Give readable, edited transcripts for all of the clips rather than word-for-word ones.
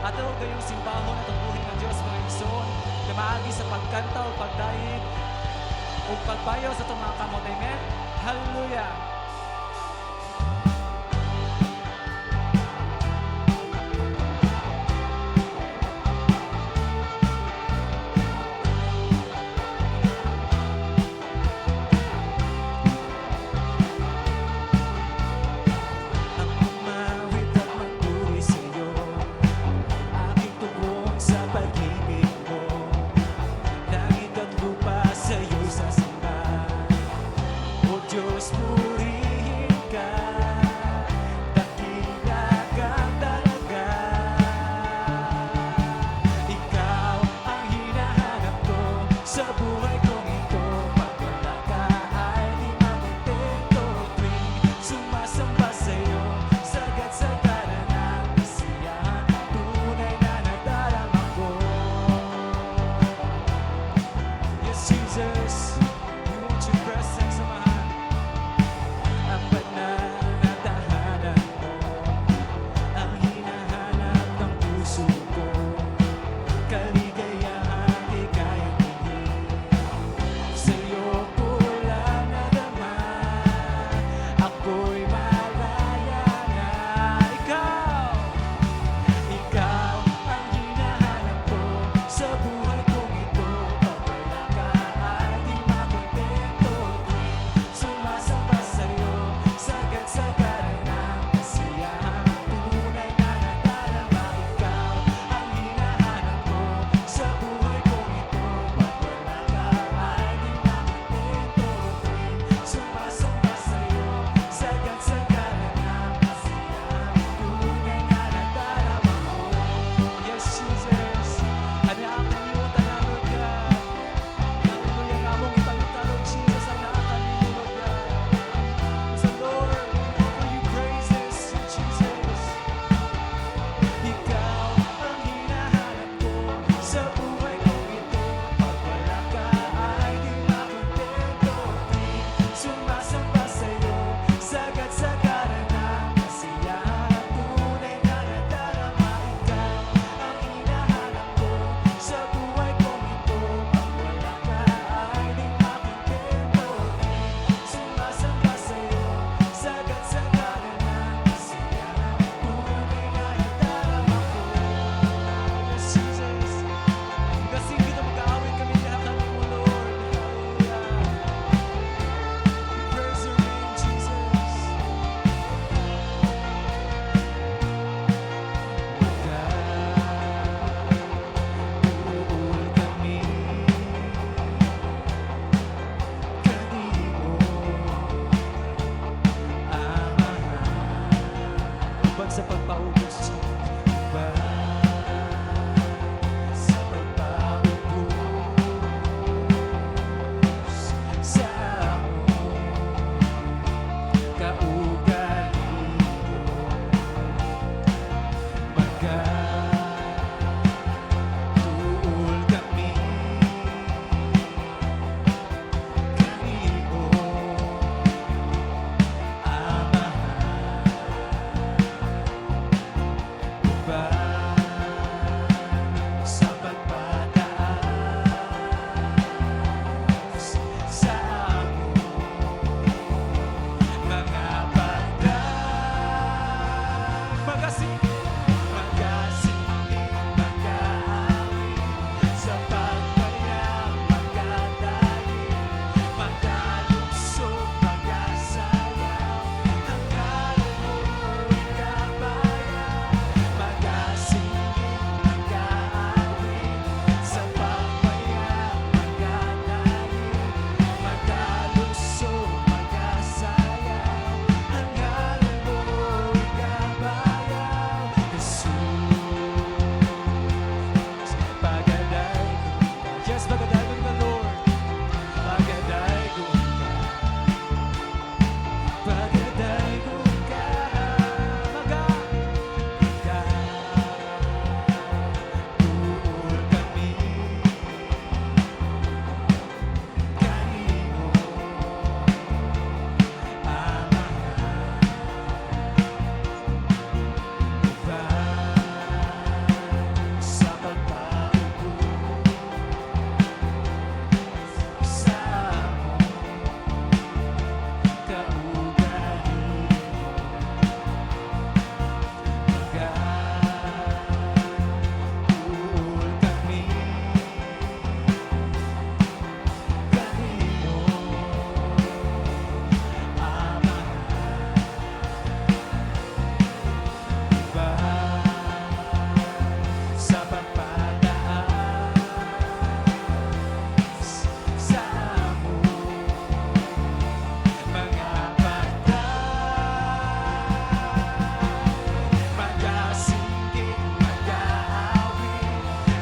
Ato gayong simbahon at tubuhin ng Diyos mga igsoon, na maagi sa pagkanta o pagdayig o pagbayo sa itong mga kamot. Amen? Hallelujah! Ang umawit at magpuri sa'yo, aking tubong sa pag-ibig mo. Langit at lupa sa'yo sasamba, O Diyos, puri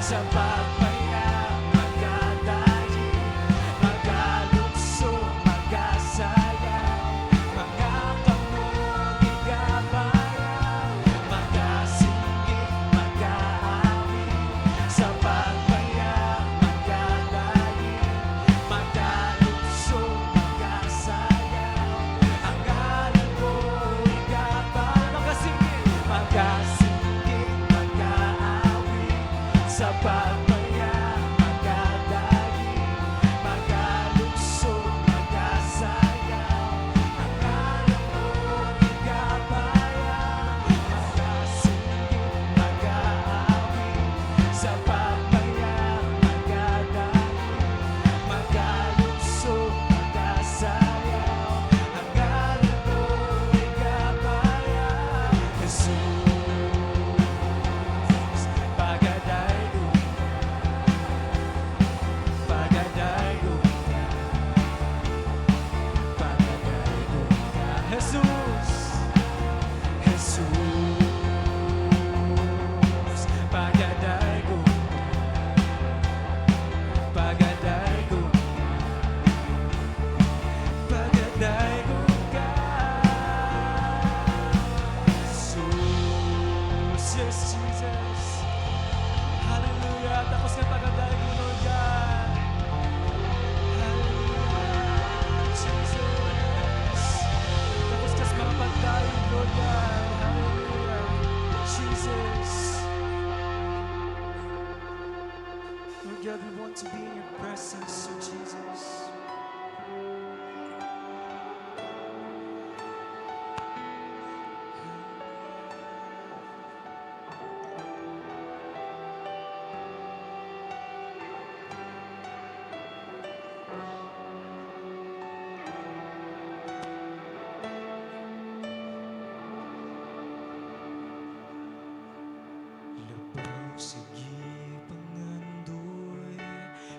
sa pagmaya, magkadayi, magalukso, magasayaw, mga kamot, igabayaw, magasinggit, mag-aawi, sa pagmaya, magkadayi, magalukso, magasayaw, ang ngalan mo igabayaw, magasinggit, mag-aawi, sa pagmaya, magkadayi, magalukso, magasayaw, ang ngalan mo igabayaw, magasinggit, mag-aawi, sa pagmaya, magkadayi, magalukso, magasayaw, ang ngalan mo igabayaw. Jesus, pagadayo, pagadayo, pagadayo ka. Jesus, Jesus, pagadayo, pagadayo, pagadayo ka. Jesus, yes, Jesus. Hallelujah. Tapos nga pagadayo, Lord God. Hallelujah, Jesus. Tapos kas mga pagdayo, Lord God. Hallelujah, Jesus. Lord God, we want to be in your presence, Lord Jesus. Labaw sige pangandoy,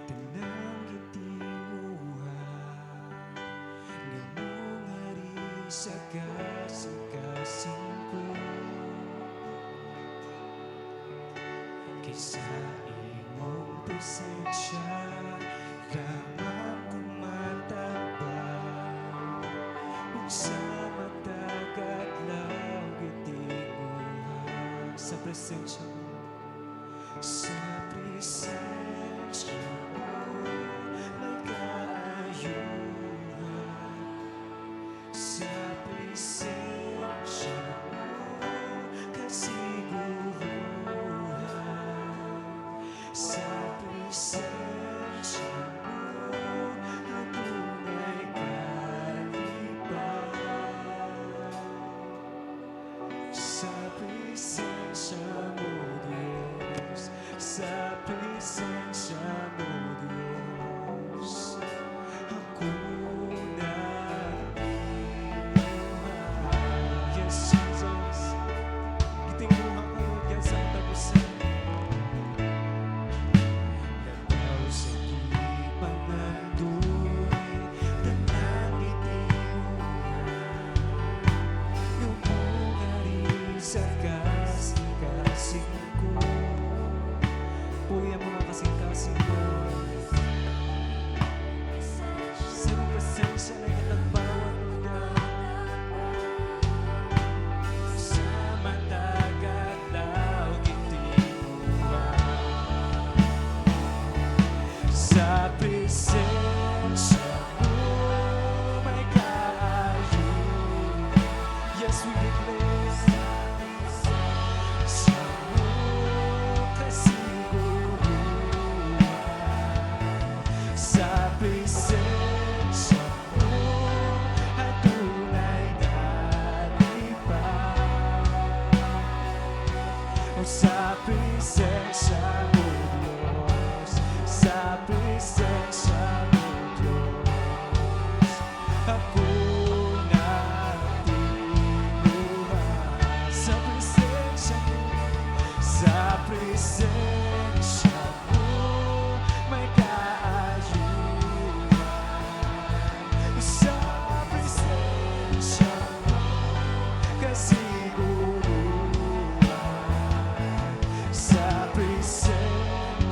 tanang itimuha, ngamungari sa kasing-kasing ko, kaysa imong presensya, lamang kumatabang, ug sa matag adlaw itimuha, sa presensya mo. Sa presensya mo, may kaayuhan. Sa presensya mo, kasiguruhan. Sa presensya mo, ang tunay kalipan. Sa presensya mo, Diyos, sa presensya mo, Diyos, ako natinuhan. Yes, Jesus, gitinguhan ko yan sa tapusan. Labaw sa pangandoy, tanang itinuhan, lumungari sa kasing-kasing ko. Uy, ang mga kasing-kasing ko, sa presensya na kitagbawan mo sa matagat daw itinuhan. Sa presensya mo, may kaayuhan. Yes, we declare sa mo kasiguruhan. Sa presensya mo, ay tunay nalipan. O sa presensya mo, Diyos, sa presensya mo, Diyos, ako natinuhan. Sa presensya mo, sa presensya mo, may kaayuhan. Sa presensya mo, kasiguruhan. Sa presensya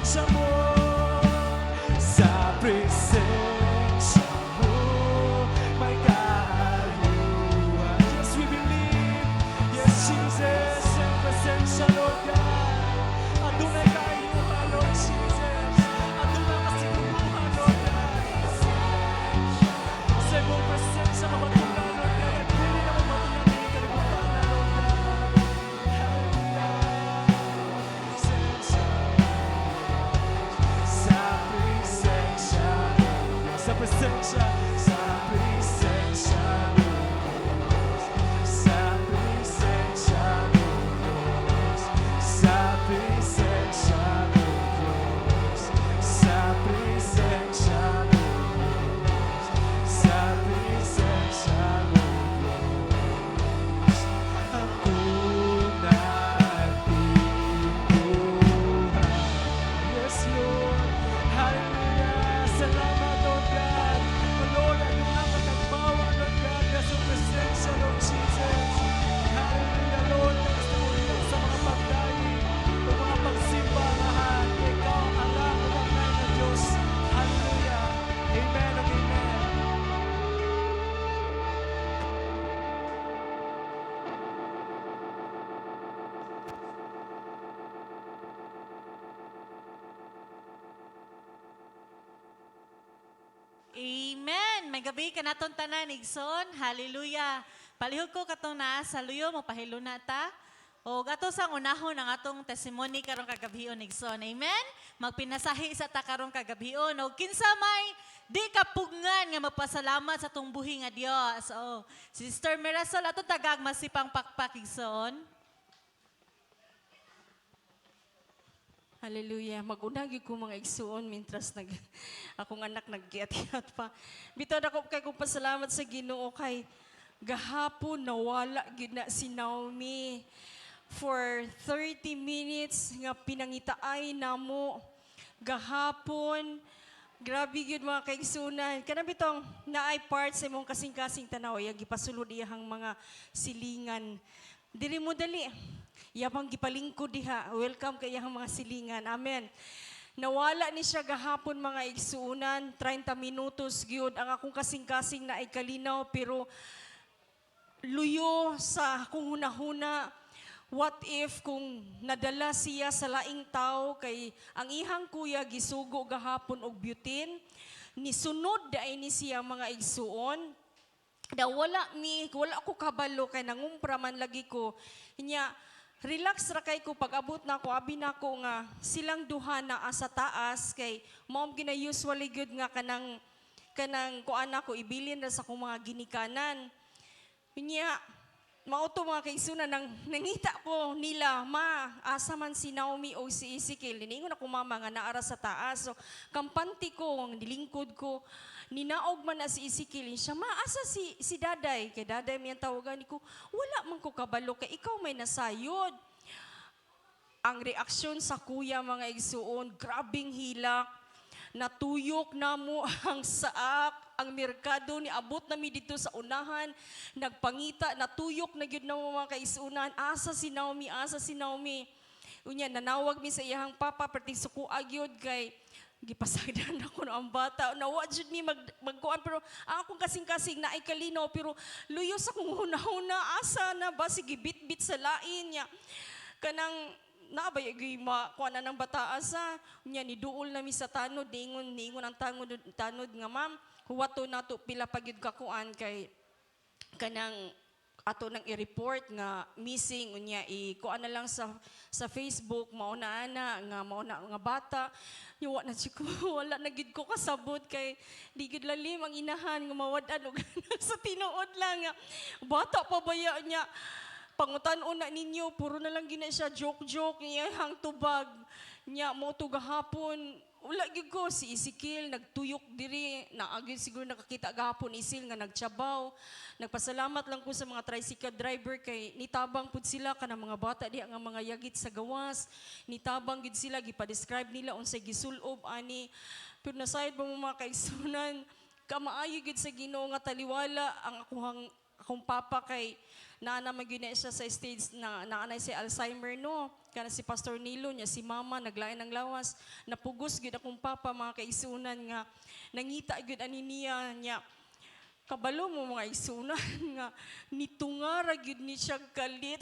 presensya mo, sa presensya mo, may kaayuhan. Yes, we believe. Yes, Jesus, sa presensya, Lord God. Adunay kaayuhan, Lord Jesus. Adunay kasiguraduhan, Lord God. Sa iyong presensya, mabatulan, Lord God. At hindi na mabatulan ng kalibutan na, Lord God. Hallelujah. Presensya. Sa presensya. Sa presensya. Sa presensya. Sa presensya. Sa presensya. Sa presensya. Sa presensya mo, Diyos, ako natipuhan. Yes, Lord. Hallelujah. Salamat, Lord God. Lord, ano nga matagbawa, Lord God, na sa presensya, Lord Jesus. Hallelujah, Lord. Gusto mo rin sa mga pagdahi, o mga pagsimba, lahat. Ikaw ang alam at ang na Diyos. Hallelujah. Amen and amen. Amen. May gabi ka naton tanan, Igsoon. Hallelujah. Palihog ko katong naa sa luyo, mapahilo na ta. O ato sang unahon ang atong testimony karong kagabion, Igsoon. Amen. Magpinasahi sa ta karong kagabion. O kinsa may di kapugngan nga magpasalamat sa atong buhi nga Dios. O Sister Mirasol, ato tagag masipang pakpak, Igsoon. Hallelujah. Mag-unagi ko mga igsuon mintras akong anak naggiat-giat pa. Bitaw na ko kay kong pasalamat sa Ginoo kay gahapon nawala gid na si Naomi for 30 minutes nga pinangitaay namo gahapon. Grabe gyud mga kaigsunan. Kana bitong naay part sa imong kasing-kasing tanaw ya gipasulod iyang mga silingan. Dili mo dali. Yabang gipalingkod diha. Welcome kay iyang mga silingan. Amen. Nawala ni siya gahapon mga igsuunan, 30 minutos gyud ang akong kasing-kasing na ay kalinaw pero luyo sa akong hunahuna. What if kung nadala siya sa laing tao kay ang ihang kuya gisugo gahapon og butane, nisunod daay ni siya mga igsuon. Da wala ko kabalo kay nangumpra man lagi ko. Nya relax ra kay ko pag-abot na ko abi na ko nga silang duha na sa taas kay mao gina usually good nga kanang kuan ako ibilin ra sa akong mga ginikanan. Nya mao to mga kaigsunan nang nangita ko nila asa man si Naomi o si Ezekiel niingon ako mama nga naara sa taas. So kampante ko nilingkod ko ninaog man na si Ezekiel siya asa si Daday kay Daday miyang tawagan ko wala man ko kabalo kay ikaw may nasayod. Ang reaksyon sa kuya mga igsuon grabing hilak natuyok na mo ang saak ang merkado ni abot na mi dito sa unahan nagpangita natuyok na gyud na mo mga kaisunan asa si Naomi unya nanawag mi sa iyang papa perting suko agyod kay gipasagdan ako ang bata nawa jud mi magkuan pero ang akong kasing-kasing na ay kalinaw pero luyo sa kung hunahuna asa na ba sige bit-bit sa lain niya kanang nabay gyud kuan na ng bata asa nya ni duol na mi sa tanod niingon ang tanod nga ma'am huwato nato pila pa gyud ka kuan kay kanang ato nang i-report nga missing unya kuan na lang sa Facebook mao na nga bata yuwa na si ko wala na gid ko kasabot kay di gid lalim ang inahan nga mawad-an og sa tinuod lang nga bata pa baya niya pangutan-on na ninyo puro na lang gina siya joke niya hang tubag niya mo to gahapon wala gyud ko si Ezekiel nagtuyok diri naagid siguro nakakita gahapon isil nga nagtiyabaw nagpasalamat lang ko sa mga tricycle driver kay nitabang pud sila kanang mga bata diha nga mga yagit sa gawas nitabang gid sila gipa-describe nila unsay gisulob ani pero nasayod ba mo mga kaigsunan kamaayo gid sa Ginoo nga taliwala ang akuhang akong papa kay naana magyud na siya sa stage na naanay si Alzheimer no. Kana si Pastor Nilo niya si mama naglain ng lawas. Napugos gyud akong papa mga kaisunan nga nangita gyud ani niya. Kabalo mo mga isunan nga nitungara gyud ni siya kalit.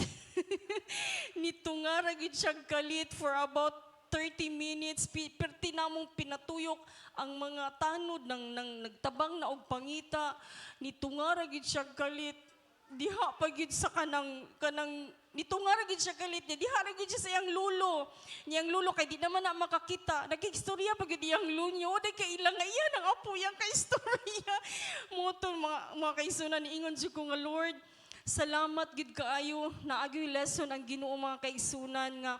Nitungara gyud siya kalit for about 30 minutes. Perti namong pinatuyok ang mga tanod ng nagtabang na og pangita. Nitungara gyud siya kalit. Diha pa gyud sa kanang nitungara gyud siya kalit niya. Diha ra gyud siya sa iyang lulo. Niyang lulo kay di naman na makakita. Nagkikstorya pa gyud iyang lunyo. Oday kay ilang nga iyan ang apo yang kaistorya. Moto mga kaisunan niingon jud ko nga Lord, salamat gid kaayo na agyoy lesson ang Ginoo mga kaisunan nga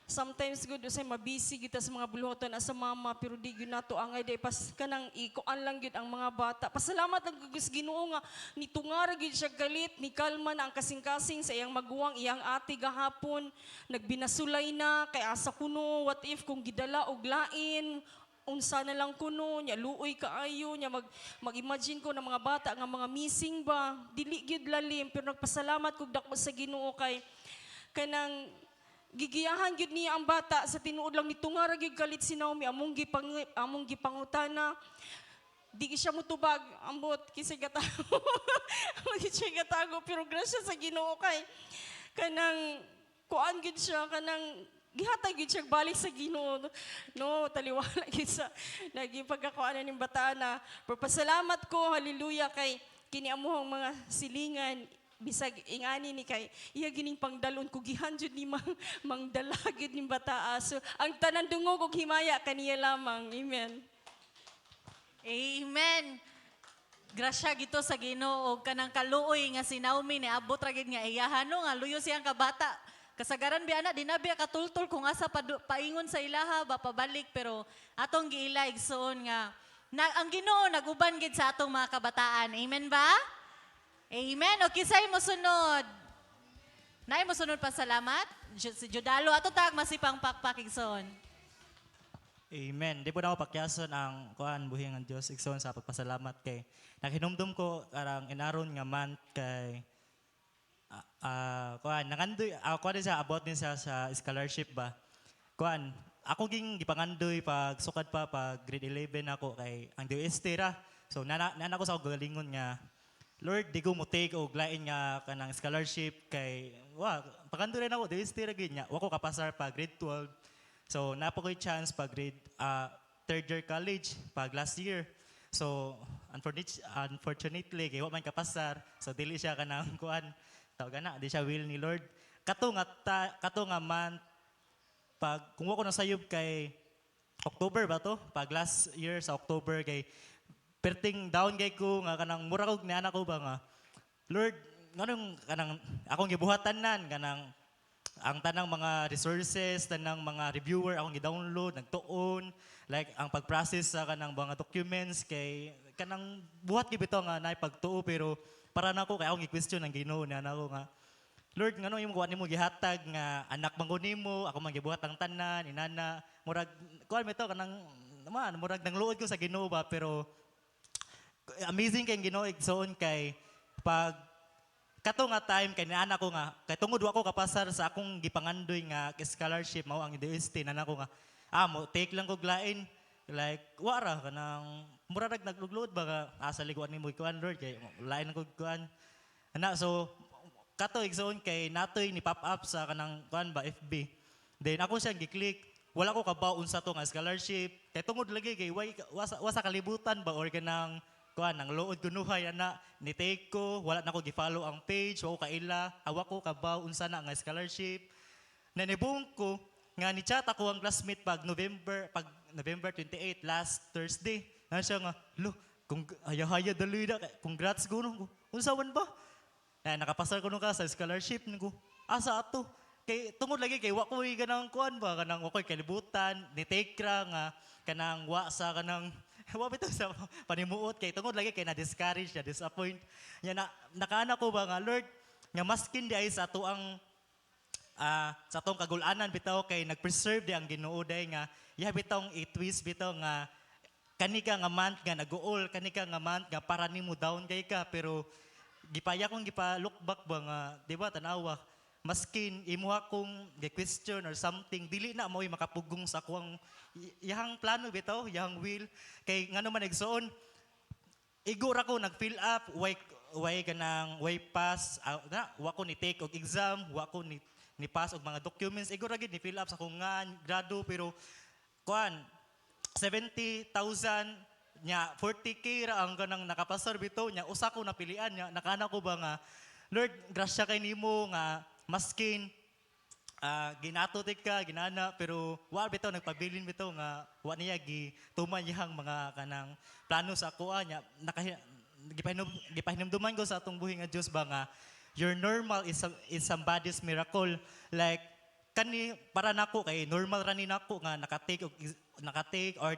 sometimes good usay mabisi kita sa mga buluhaton as sa mama pero di gyud nato angay day pas kanang ikuan lang gyud ang mga bata. Pasalamat lang gud sa Ginoo nga nitungara gyud siya galit ni kalma na ang kasing-kasing sa iyang maguwang iyang ate gahapon nagbinasulay na kay asa kuno what if kung gidala og lain unsa na lang kuno nya luoy kaayo nya mag-imagine ko ng mga bata nga mga missing ba dili gyud lalim pero nagpasalamat kog dako sa Ginoo kay kanang gigiyahan gyud niya ang bata sa tinuod lang nitungara gyud kalit si Naomi among gipangutana di siya mutubag ambot kisay gatago kisay gatago pero grasya sa Ginoo kay kanang kuan gyud siya kanang gihatag gyud siya balik sa Ginoo no taliwala gyud sa naging pagkakuanan ning bata na pero pasalamat ko hallelujah kay kini amuhang mga silingan bisag ingani ni kay iya gining pangdalon ko gihanjud ni mangdalagid ning bata so ang tanan dungog og himaya kaniya lamang amen. Amen. Grasya gito sa Ginoo og kanang kaluoy nga si Naomi ni abot ra gid nga iyahan no nga luyo siyang kabata. Kasagaran bi ana dinabi katultol kung asa paingon sa ilaha ba pabalik pero atong giila igsoon nga ang Ginoo naguban gid sa atong mga kabataan. Amen ba? Amen. O kisay mo sunod. Nay mo sunod pa salamat. Si Judalo ato tag masipang pakpak igsoon. Amen. Di po na ako pakyason ang kuan buhing ang Dios igsoon sa pagpasalamat kay nakinumdum ko karang inaron nga month kay kuan nangandoy kuan din sa about din sa scholarship ba. Kuan ako ging gipangandoy pag sukad pa pag grade 11 ako kay ang DOST ra. So nana ko sa galingon nga Lord, di ko mo take og lain nga kanang scholarship kay pakandoy rin ako DOST ra gid nya. Wa ko kapasar pa grade 12. So napa ko'y chance pag grade third year college pag last year. So unfortunately kay wa man kapasar. So dili siya kanang kuan tawag na di siya will ni Lord. Kato nga month pag kung wa ko nasayop kay October ba to? Pag last year sa October kay perting down kay ko nga kanang mura kog ni anak ko ba nga Lord nganong kanang akong gibuhatan nan kanang ang tanang mga resources tanang mga reviewer akong gi-download nagtuon like ang pag-process sa kanang mga documents kay kanang buhat gyud bitaw nga naay pagtuo pero para nako kay akong gi-question ang Ginoo ni anak ko nga Lord nganong imong kuan nimo gihatag nga anak manggon nimo ako man gibuhat ang tanan inana murag kuan bitaw kanang murag nang luod ko sa Ginoo ba pero amazing kay Ginoo igsoon kay pag kato nga time kay niana ko nga kay tungod wa ko kapasar sa akong gipangandoy nga scholarship mao ang DOST nana ko nga mo take lang kog lain like wara kanang mura naglugluod ba nga asa liguan nimo kuan Lord kay lain kog kuan ana so kato igsoon kay natoy ni pop up sa kanang kuan ba FB then ako siya gi-click wala ko kabaw unsa to nga scholarship kay tungod lagi kay wasa kalibutan ba or kanang kuan ang luod kunuhay ana ni take ko wala na ko gi-follow ang page wa ko kaila awa ko kabaw unsa na nga scholarship nanibong ko nga ni chat ako ang classmate pag November 28 last Thursday na siya nga lo kung haya dali na congrats ko no unsa man ba nakapasar ko no ka sa scholarship ko asa ato kay tungod lagi kay wa ko kanang kuan ba kanang wa ko kalibutan ni take ra nga kanang wa sa kanang wa bitaw sa panimuot kay tungod lagi kay na-discourage na disappoint nya nakaana ko ba nga Lord nga maskin di ay sa ato ang sa atong kagulanan bitaw kay nagpreserve di ang Ginoo day nga iya bitaw i-twist bitaw nga kani ka nga month nga nag-uol kani ka nga month nga para nimo down kay ka pero gipaya kong look back ba nga, di ba, tanawa, maskin imuha kong question or something, dili na mo'y makapugong sa akong yahang plano bitaw, yahang will. Kay nga naman nagsuon, igura ko nag-fill up, way kanang way pass, na, wa ko ni take og exam, wa ko ni pass og mga documents, igura gid ni fill up sa akong nga grado, pero kuan 70,000 nya 40K ra ang kanang nakapasar bitaw nya usa ko napilian nya nakana ko ba nga Lord grasya kay nimo nga maskin ginatutik ka ginana pero wa bitaw nagpabilin bitaw nga wa niya gi tumayang mga kanang plano sa ako nya gipahinumduman ko sa atong buhi nga Dios ba nga your normal is somebody's miracle, like kani para nako kay normal ra ni nako nga nakatake or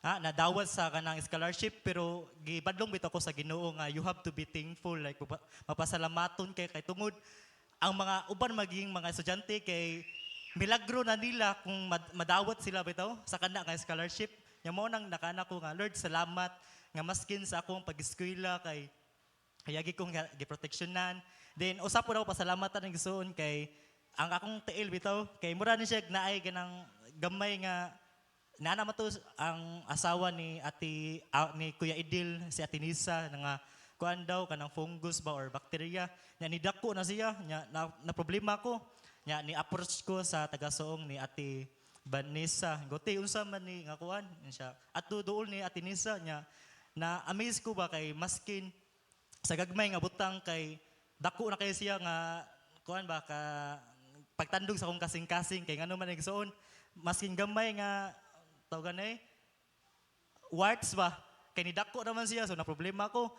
nadawat sa kanang scholarship, pero gibadlong bitaw ko sa Ginoo nga you have to be thankful, like mapasalamaton kay tungod ang mga uban maging mga estudyante kay milagro na nila kung madawat sila bitaw sa kana nga scholarship. Nya mao nang nakana ko nga Lord salamat nga maskin sa akong pag-eskwela kay hayagi kong giproteksyonan. Then usap po daw pasalamatan ng Gisuon kay ang akong tiil bitaw kay mura ni siya naay ganang gamay nga nana man to ang asawa ni ni Kuya Idil, si Ate Nisa nga kuan daw kanang fungus ba or bacteria nya nidako na siya nya na problema ko nya ni approach ko sa taga-suong ni Ate Vanessa gote unsa man ni nga kuan siya adto duol ni Ate Nisa nya na amaze ko ba kay maskin sa gagmay nga butang kay dako na kay siya nga kuan ba ka pagtandog sa akong kasing-kasing kay ngano man nagsuon maskin gamay nga tawgan warts ba kay nidako naman siya so na problema ko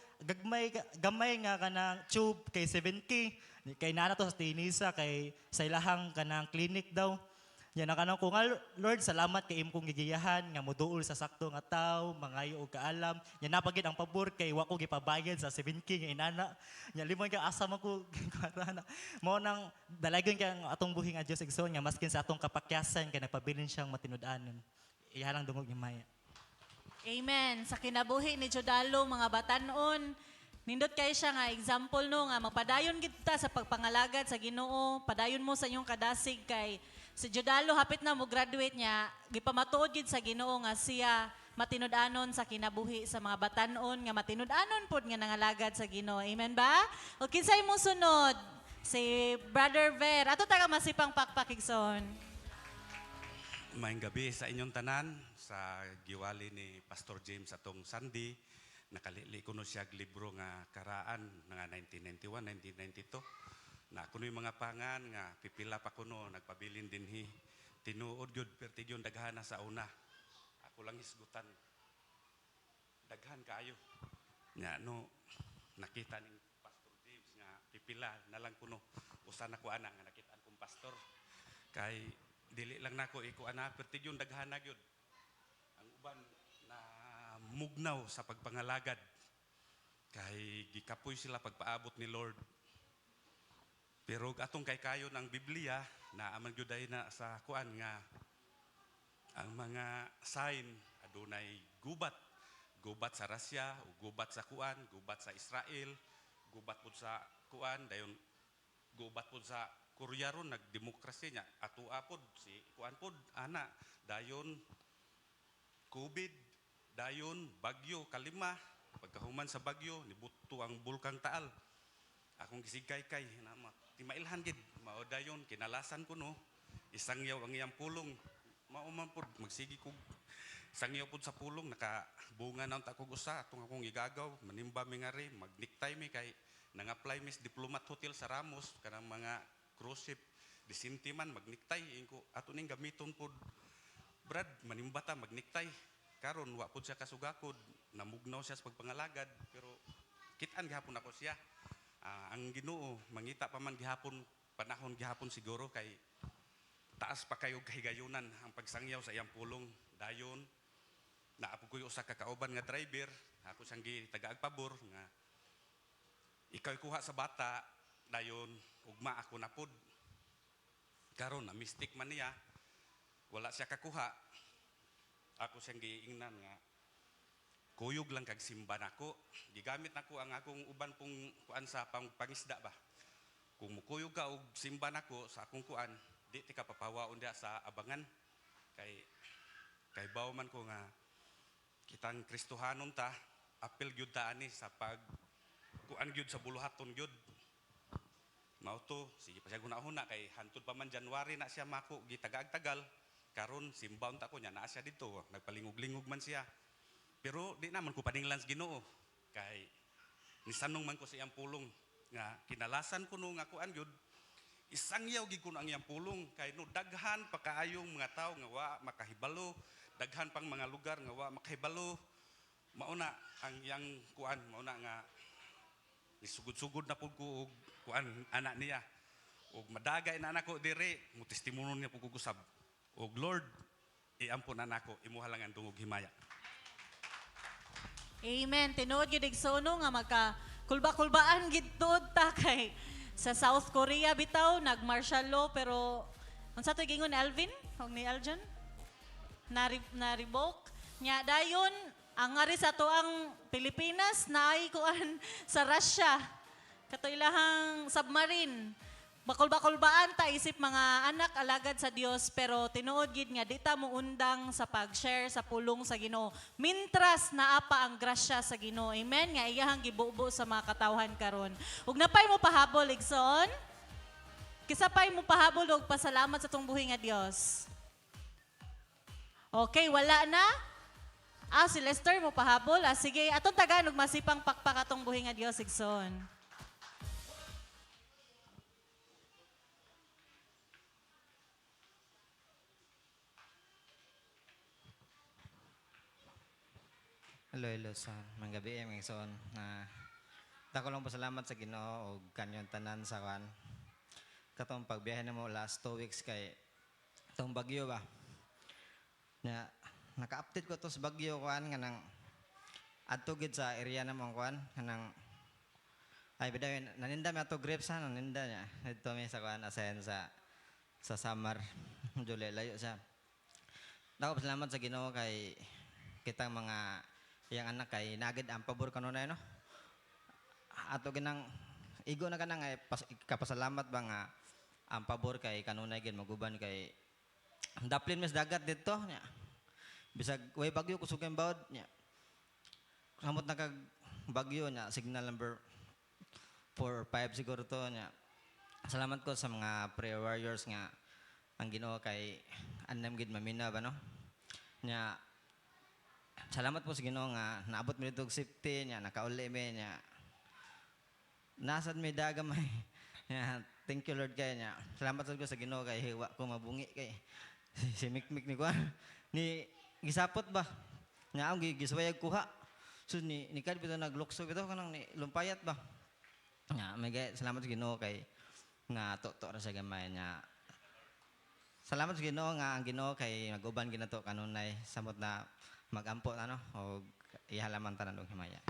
gamay nga kanang tube kay 7K kay nana to sa Tinisa kay sa ilahang kanang clinic daw yan kanang ko nga Lord salamat kay imong gigiyahan nga moduol sa sakto nga tawo mangayo og kaalam yan napagid ang pabor kay wa ko gipabayad sa 7K nga inana nya limon ka asa man ko karana mo nang dalagon kay ang atong buhi nga Dios igsoon nga maskin sa atong kapakyasan kay nagpabilin siyang matinud-anon iharang dungog ni Maya. Amen. Sa kinabuhi ni Jodalo, mga batanon, nindot kayo siya nga example no, nga magpadayon kita sa pagpangalagad sa Ginoo, padayon mo sa inyong kadasig kay si Jodalo hapit na mo graduate niya, gipamatuod gid sa Ginoo nga siya matinud-anon sa kinabuhi sa mga batanon nga matinud-anon pod nga nangalagad sa Ginoo. Amen ba? O kinsay mo sunod? Si Brother Ver. Ato taga masipang pakpakigson. Maayong gabi sa inyong tanan, sa giwali ni Pastor James atong Sunday, nakalili ko no siya libro nga karaan nga 1991, 1992. Na kuno'y mga pangan nga pipila pa kuno, nagpabilin dinhi, tinuod yun, perti yun daghana sa una. Ako lang isgutan, daghan kaayo. Nga no, nakita ni Pastor James nga pipila na lang kuno, usan ako ana nga nakitaan kong pastor. Kay dili lang nako ikuan na perti yung daghana gyud ang uban na mugnaw sa pagpangalagad kay gikapoy sila pagpaabot ni Lord, pero atong kay kayo ng Biblia na amang gyud na sa kuan nga ang mga sign adunay gubat sa Russia o gubat sa kuan, gubat sa Israel, gubat pud sa kuan, dayon gubat pud sa Korea ron nagdemokrasya niya ato apod si kuan pod ana dayon COVID, dayon bagyo kalima, pagkahuman sa bagyo nibuto ang bulkang Taal, akong gisigkay na timailhan gid mao dayon kinalasan ko no isang yaw ang iyang pulong mao man pod magsigi kog sangyaw pod sa pulong nakabunga na ta kog usa atong akong igagaw manimba mi ngari magniktay mi kay nang-apply mis diplomat hotel sa Ramos kanang mga cruise ship disintiman magniktay ko ato ning gamiton pod brad manimbata magniktay karon wa pod siya kasugakod namugnaw siya sa pagpangalagad pero kit-an gihapon ako siya ang Ginoo mangita pa man gihapon panahon gihapon siguro kay taas pa kayo kahigayunan ang pagsangyaw sa iyang pulong dayon naapod ko usa ka kauban nga driver ako siyang gitagaag pabor nga ikaw kuha sa bata dayon ugma ako na pod karon na mistake man niya wala siya kakuha ako siyang giingnan nga kuyog lang kag simba nako. Gigamit nako ang akong uban pong kuan sa pangisda ba. Kung mukuyog ka og simba nako sa akong kuan, di ti ka papawaon dia sa abangan. Kay bawo man ko nga kitang Kristohanon ta, apil gyud ta ani sa pag kuan gyud sa buluhaton gyud. Mao to, sige pa siya hunahuna kay hantud pa man January na siya mako gitagag-tagal. Karon simbaon ta ko nya naa siya dito, nagpalingog-lingog man siya. Pero di naman ko paninglan sa Ginoo kay nisanong man ko sa iyang pulong nga kinalasan ko no nga kuan gyud isangyaw gid ko ang iyang pulong kay no daghan pa kaayong mga tawo nga wa makahibalo, daghan pang mga lugar nga wa makahibalo. Mauna ang iyang kuan, mauna nga nisugod-sugod na pud ko og kuan anak niya. Og madagay na nako dire, mo testimono niya pud ko usab. Og Lord, iampon na nako, imuha lang ang dungog himaya. Amen. Tinuod gyud igsono nga magka kulba-kulbaan gid tuod ta kay sa South Korea bitaw nag martial law pero unsa to gingon Alvin? Hog ni Aljan? Na revoke nya dayon ang ari sa tuang Pilipinas naay kuan sa Russia. Kato ilahang submarine. Bakol-bakolbaan ta isip mga anak alagad sa Dios pero tinuod gid nga di ta mo undang sa pag-share sa pulong sa Ginoo. Mintras naa pa ang grasya sa Ginoo. Amen. Nga iyahang gibubo sa mga katawhan karon. Ug napay mo pahabol igsoon. Kisa pay mo pahabol og pasalamat sa tong buhi nga Dios. Okay, wala na. Si Lester mo pahabol. Sige, atong tagan og masipang pakpak atong buhi nga Dios igsoon. Hello sa mga gabi mga igsoon. Dako lang pasalamat sa Ginoo og kanyon tanan sa kan. Katong pagbiyahe namo last 2 weeks kay tong bagyo ba. Naka-update ko to sa bagyo kan kanang adto gid sa area namong kan kanang ay bidayon naninda mi ato grapes naninda niya. Dito mi sa kan asen sa Samar. Jole layo siya. Dako pasalamat sa Ginoo kay kitang mga yang anak kay nagid ang pabor kanunay no. Ato ginang igo na kanang kapasalamat ba nga ang pabor kay kanunay gid maguban kay daplin mes dagat dito nya. Bisag way bagyo kusog ang bawd nya. Samot na kag bagyo nya signal number 4 or 5 siguro to nya. Salamat ko sa mga prayer warriors nga ang Ginoo kay andam gid mamina ba no. Nya salamat po sa Ginoo nga naabot mi dito og safety nya nakauli mi nya. Nasad mi daga may. Nya thank you Lord kay nya. Salamat sad ko sa Ginoo kay hiwa ko mabungi kay si Mikmik ni kuan ni gisapot ba. Nya ang giswayag kuha. So ni kad bitaw naglukso bitaw kanang ni lumpayat ba. Nya may salamat sa Ginoo kay nga to ra sa gamay nya. Salamat sa Ginoo nga ang Ginoo kay maguban ginato kanunay samot na magampo ano o ihalaman tanan og himaya.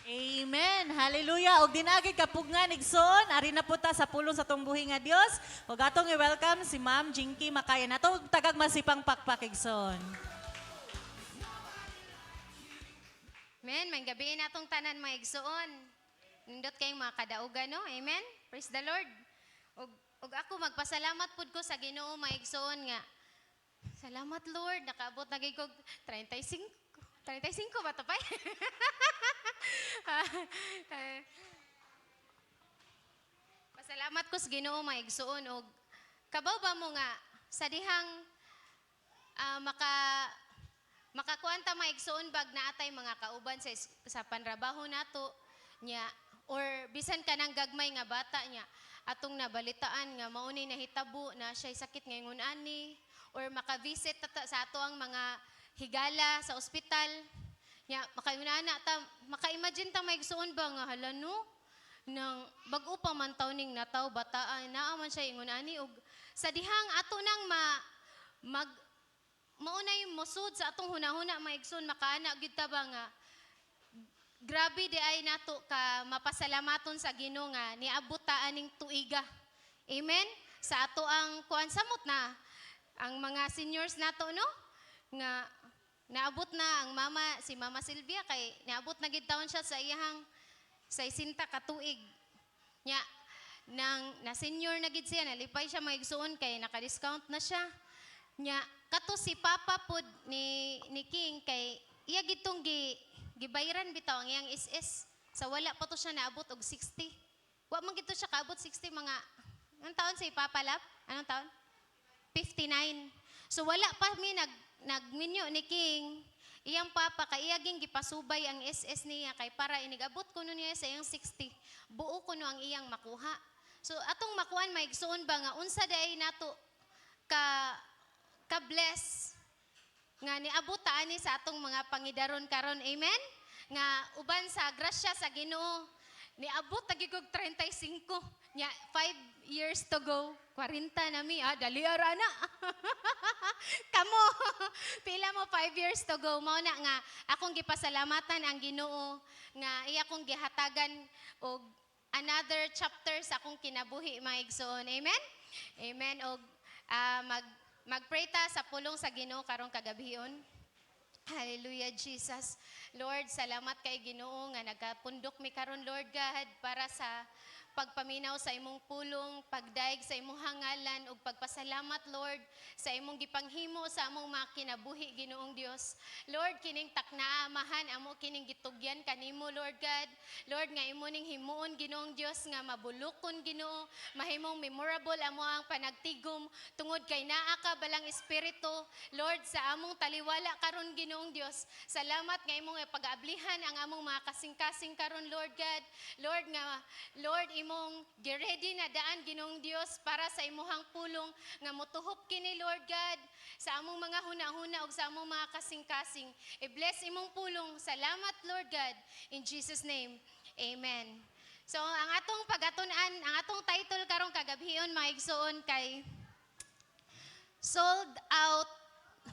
Amen. Hallelujah. Og dinagig kapugngan igsoon, ari na po ta sa pulong sa tong buhi nga Dios. Og atong i-welcome si Ma'am Jinky Makayan. Ato tagag masipang pakpak igsoon. Amen. May gabi natong tanan mga igsoon. Nindot kayong mga kadaugan, no? Amen. Praise the Lord. Og ako magpasalamat pud ko sa Ginoo mga igsoon nga. Salamat Lord, nakaabot na gid kog 35 ba to pa? Pasalamat ko sa Ginoo mga igsoon og kabaw ba mo nga sa dihang makakuan ta mga igsoon bag naatay mga kauban sa panrabaho nato nya or bisan ka nang gagmay nga bata nya atong nabalitaan nga maunay nahitabo na siya sakit ngayon ani or maka-visit sa ato ang mga higala sa ospital. Ya, maka-imagine ta maigsuon ba nga hala no nang bag-o pa man taw ning nataw bataan naa man siya ingon ani og sa dihang ato nang maunay mosud sa atong hunahuna maigsoon makaana gyud ta ba nga grabe di ay nato ka mapasalamaton sa Ginoo nga niabot ta aning tuiga. Amen. Sa ato ang kuan samot na ang mga seniors nato no nga naabot na ang si Mama Silvia kay naabot na gid taon siya sa iyang sa isinta ka tuig. Nya na senior na gid siya, nalipay siya maigsuon kay naka-discount na siya. Nya kato si Papa pod ni King kay iya gitong gibayran bitaw ang iyang SS. Sa wala pa to siya naabot og 60. Wa man gito siya kaabot 60 mga anong taon si Papa Lap? Anong taon? 59. So wala pa mi nagminyo ni King. Iyang papa kay iyaging gipasubay ang SS niya kay para inigabot kuno niya sa iyang 60. Buo kuno ang iyang makuha. So atong makuan maigsuon ba nga unsa day nato ka bless nga niabot ta ani sa atong mga pangidaron karon. Amen. Nga uban sa grasya sa Ginoo niabot tagigog 35 nya 5 years to go 40 na mi dali ara na kamo pila mo 5 years to go mao na nga akong gipasalamatan ang Ginoo nga iya kong gihatagan og another chapter sa akong kinabuhi maigsoon. Amen. Amen. Og magpray ta sa pulong sa Ginoo karong kagabihon. Hallelujah, Jesus. Lord, salamat kay Ginoo nga nagapundok mi karon Lord God para sa pagpaminaw sa imong pulong, pagdaig sa imong hangalan ug pagpasalamat Lord sa imong gipanghimo sa among mga kinabuhi Ginoong Dios. Lord, kining taknaamahan amo kining gitugyan kanimo Lord God. Lord, nga imo ning himuon Ginoong Dios nga mabulokon Ginoo, mahimong memorable amo ang panagtigom tungod kay naa ka balang espiritu Lord sa among taliwala karon Ginoong Dios. Salamat nga imong pag-aablihan ang among mga kasing-kasing karon Lord God. Lord, imong giready na daan Ginoong Dios para sa imuhang pulong nga motuhop kini Lord God sa among mga huna-huna ug sa among mga kasing-kasing. I-bless imong pulong. Salamat Lord God. In Jesus name. Amen. So ang atong pagatunan, ang atong title karong kagabhion maigsoon kay Sold Out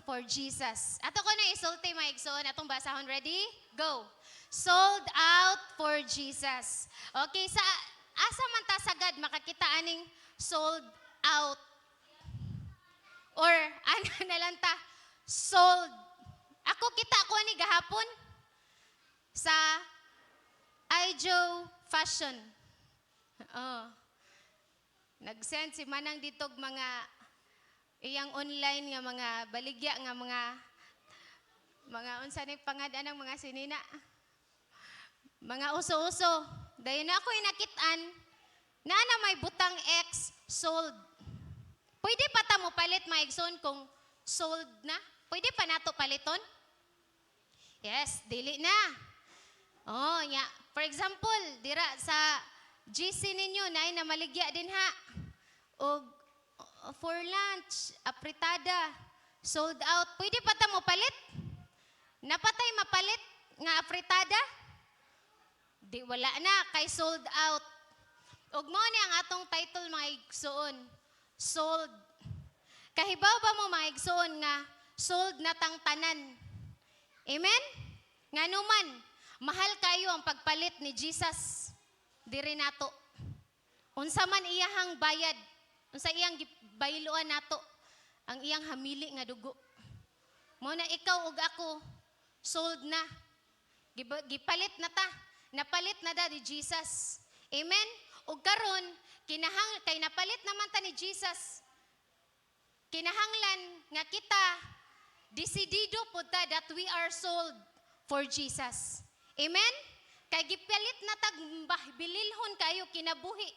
for Jesus. Ato ko na isulti maigsoon atong basahon. Ready? Go. Sold out for Jesus. Okay, sa asa man ta sagad makakita aning sold out? Or ano na lang ta? Sold. Ako kita ko ni gahapon sa Ijo Fashion. Nag-send si Manang ditog mga iyang online nga mga baligya nga mga unsa ni pangad anang mga sinina. Mga uso-uso. Dayon na ako inakitaan na may butang X sold. Pwede pa ta mo palit maigsoon kung sold na? Pwede pa nato paliton? Yes, dili na. Oh, nya. For example, dira sa GC ninyo na maligya din ha. O for lunch, apritada, sold out. Pwede pa ta mo palit? Napatay mapalit nga apritada? Di wala na kay sold out. Ug mao ni ang atong title mga igsoon. Sold. Kahibaw ba mo mga igsoon nga sold na tang tanan? Amen? Nganuman, mahal kayo ang pagpalit ni Jesus diri nato. Unsa man iyahang bayad, unsa iyang bayluan nato, ang iyang hamili nga dugo. Mao na ikaw ug ako sold na. Gipalit na ta. Napalit na da ni Jesus. Amen? Ug karon kay napalit naman ta ni Jesus. Kinahanglan nga kita desidido pud ta that we are sold for Jesus. Amen? Kay gipalit na tag bililhon kayo kinabuhi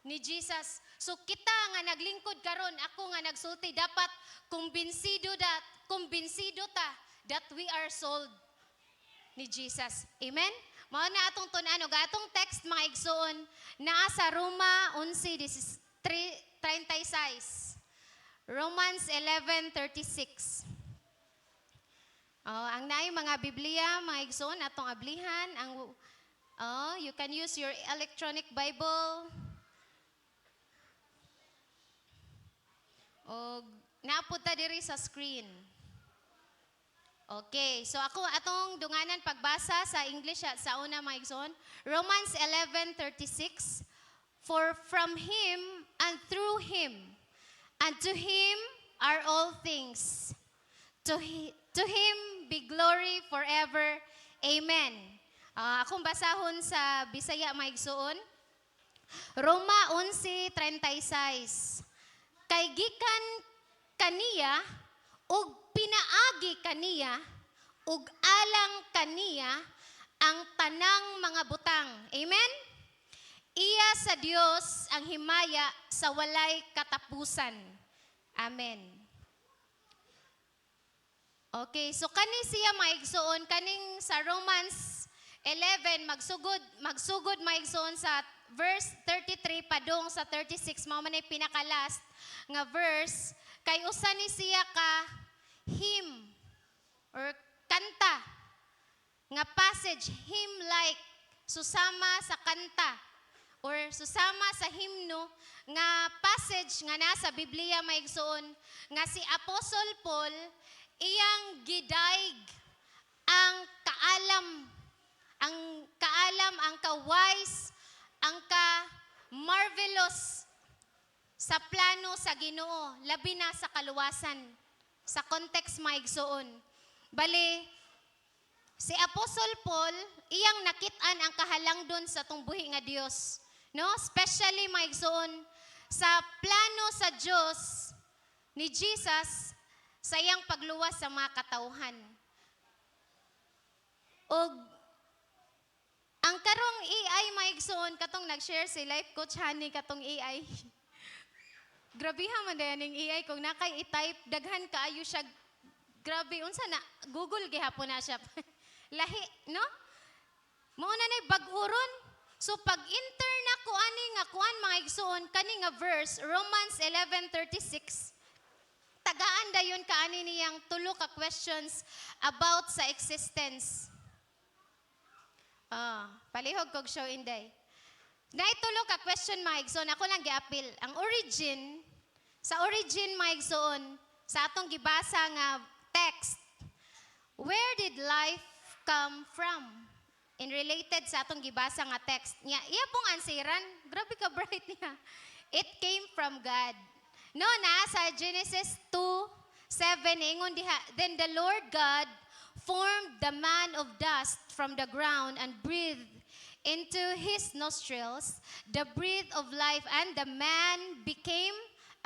ni Jesus. So kita nga naglingkod karon, ako nga nagsulti dapat kumbinsido ta that we are sold ni Jesus. Amen? Mao na atong tun-an og atong text mga igsoon naa sa Roma 11:36. Romans 11:36. Ang naay mga Biblia mga igsoon atong ablihan ang you can use your electronic Bible. Og naapod ta diri sa screen. Okay, so ako atong dunganan pagbasa sa English sa una mga igsoon. Romans 11:36. For from him and through him and to him are all things. To Him be glory forever. Amen. Akong basahon sa Bisaya maigsuon. Roma 11:36. Kay gikan kaniya ug pinaagi kaniya ug alang kaniya ang tanang mga butang. Amen? Iya sa Dios ang himaya sa walay katapusan. Amen. Okay, so kani siya maigsuon kaning sa Romans 11 magsugod maigsuon sa verse 33 padung sa 36 mao man ay pinaka-last nga verse kay usa ni siya ka hymn or kanta nga passage hymn like susama sa kanta or susama sa himno nga passage nga nasa Biblia maigsuon nga si Apostle Paul iyang gidaig ang kaalam, ang ka-wise, ang ka-marvelous sa plano sa Ginoo, labi na sa kaluwasan, sa context maigsuon. Bali, si Apostle Paul, iyang nakit-an ang kahalangdon sa tungbuhi nga Dios. No? Especially maigsuon, sa plano sa Dios ni Jesus, sa iyang pagluwas sa mga katauhan. Og ang karong AI maigsoon katong nag-share si life coach Honey katong AI. Grabiha man dayon ning AI kung nakay i-type daghan kaayo siya. Grabe unsa na Google gihapon na siya. Lahi, no? Mao na nay bag-uron. So pag enter na ko ani nga kuan maigsoon kani nga verse Romans 11:36 tagaan dayon kaani niyang tulo ka questions about sa existence. Palihog kog show inday. Naitulo ka question maigsoon ako lang giapil. Ang origin maigsoon sa atong gibasa nga text. Where did life come from? In related sa atong gibasa nga text. Iya pong ansiran, grabe ka bright niya. It came from God. No, sa Genesis 2:7, ingon diha, then the Lord God formed the man of dust from the ground and breathed into his nostrils the breath of life, and the man became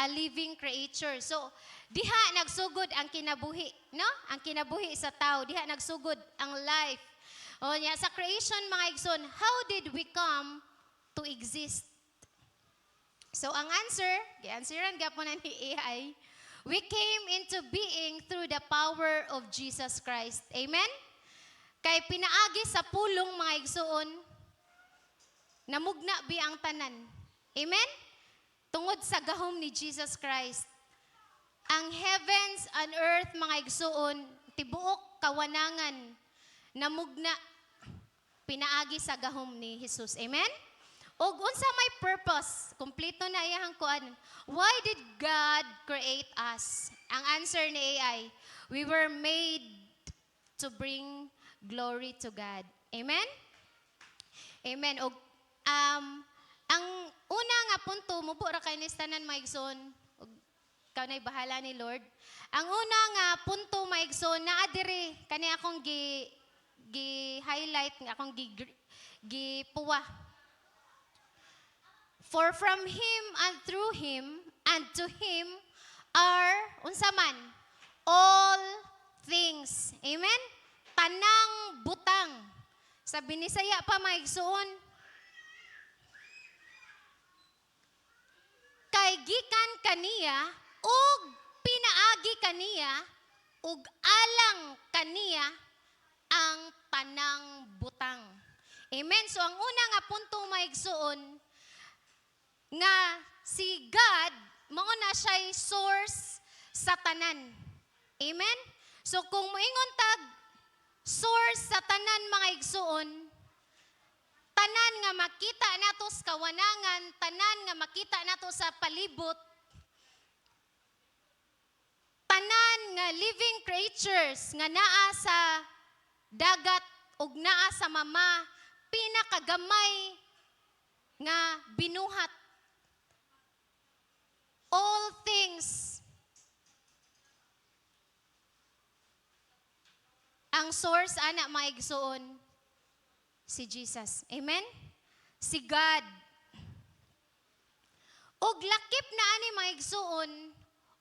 a living creature. So, diha nagsugod ang kinabuhi, no? Ang kinabuhi sa tao, diha nagsugod ang life. O niya, sa creation mga igsoon, how did we come to exist? So, ang answer, gi-answeran gapon na ni AI, we came into being through the power of Jesus Christ. Amen? Kay pinaagi sa pulong mga igsoon, namugna bi ang tanan. Amen? Tungod sa gahom ni Jesus Christ. Ang heavens and earth mga igsoon, tibuok kawanangan, namugna, pinaagi sa gahom ni Jesus. Amen? O unsa may purpose, kumpleto na iyang kuan. Why did God create us? Ang answer ni AI, we were made to bring glory to God. Amen? Amen. O ang una nga punto, mubo ra kay nistanan maigsoon, ikaw na'y bahala ni Lord. Ang una nga punto maigsoon, naa diri kani akong gi-highlight, akong gi-puwa. For from Him and through Him and to Him are, unsa man, all things. Amen? Tanang butang. Sa Binisaya pa maigsuon. Kay gikan kaniya, ug pinaagi kaniya, ug alang kaniya, ang tanang butang. Amen? So ang una nga punto maigsuon, nga si God, mao na siya'y source sa tanan. Amen? So kung moingon tag source sa tanan mga igsuon, tanan nga makita nato sa kawanangan, tanan nga makita nato sa palibot, tanan nga living creatures nga naa sa dagat ug naa sa mama, pinakagamay nga binuhat. All things Ang source ana maigsuon si Jesus. Amen? Si God. Og lakip na ani maigsuon,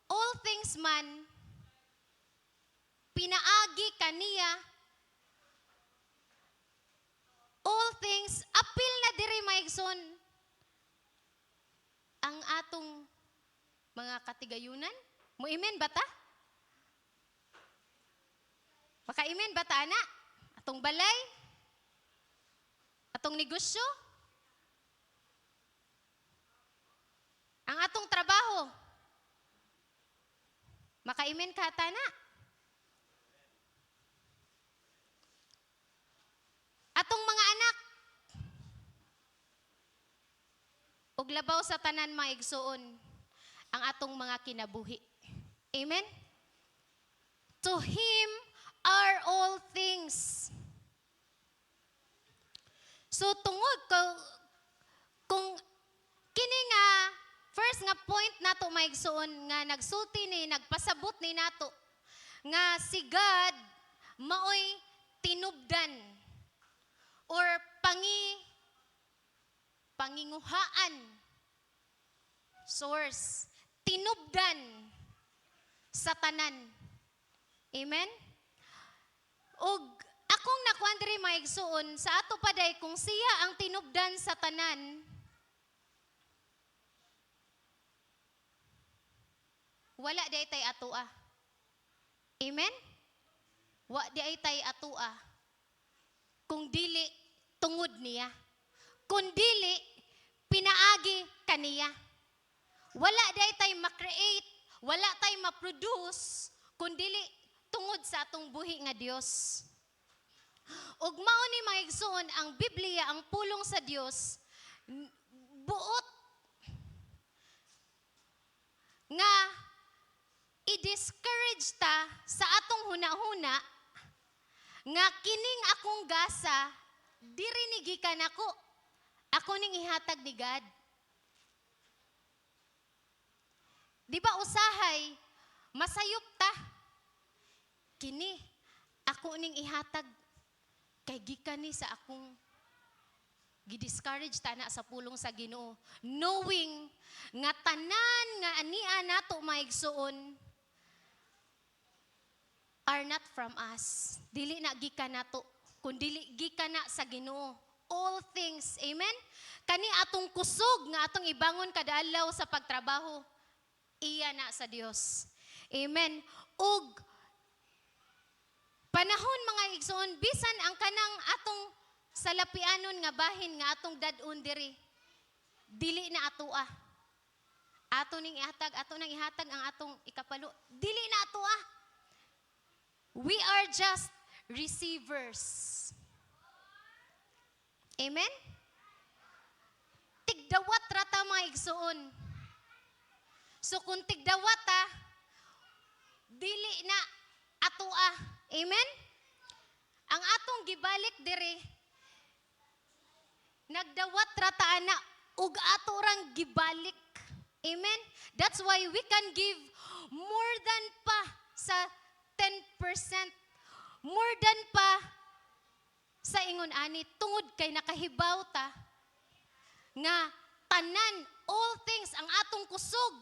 all things man pinaagi kaniya. All things apil na diri maigsoon ang atong mga katigayunan. Muimen ba ta? Maka-imen ba ta, ana? Atong balay? Atong negosyo? Ang atong trabaho? Maka-imen ka, tana? Atong mga anak? Ug labaw sa tanan maigsuon ang atong mga kinabuhi. Amen? To Him are all things. So tungod kung kini nga first nga point nato maigsuon nga nagsulti ni nagpasabot ni nato nga si God maoy tinubdan or panginguhaan source tinubdan sa tanan. Amen? Og akong nakuan diri maigsuon sa ato paday kung siya ang tinubdan sa tanan, wala di ay tay atua. Amen? Wa di ay tay atua. Kung dili tungod niya. Kung dili pinaagi kaniya. Wala di ay tay ma-create, wala tay ma-produce kung dili tungod sa atong buhi nga Dios. Ug mao ni maigsuon ang Biblia ang pulong sa Dios buot nga i-discourage ta sa atong hunahuna nga kining akong gasa diri ni gikan ako ning ihatag ni God. Di ba usahay masayop ta kini ako ning ihatag kay gikan ni sa akong gidiscourage ta na sa pulong sa Ginoo, knowing nga tanan nga ania nato maigsuon are not from us. Dili na gikan nato, kundi gikan na sa Ginoo. All things, amen? Kani atong kusog nga atong ibangon kada adlaw sa pagtrabaho, iya na sa Dios. Amen. Ug panahon mga igsoon, bisan ang kanang atong salapianon nga bahin nga atong dad-on diri, dili na atoa. Ato ning ihatag ang atong ikapalo. Dili na atoa. We are just receivers. Amen? Tigdawat rata mga igsoon. So kung tigdawat ta, dili na atoa. Amen? Ang atong gibalik diri, nagdawat rata ana ug ato rang gibalik. Amen? That's why we can give more than pa sa 10%. More than pa sa ingon ani tungod kay nakahibaw ta nga tanan all things ang atong kusog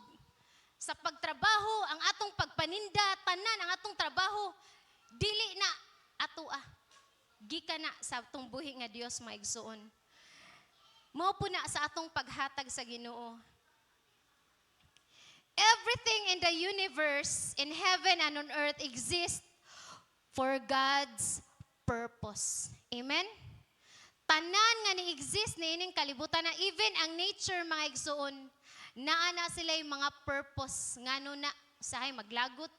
sa pagtrabaho, ang atong pagpaninda, tanan ang atong trabaho dili na atoa. Gikan na sa atong buhi nga Dios maigsuon. Mao po na sa atong paghatag sa Ginoo. Everything in the universe, in heaven and on earth exists for God's purpose. Amen? Tanan nga ni-exist ni ining kalibutan na even ang nature mga igsuon, naa na sila yung mga purpose. Ngano na, sahay maglagot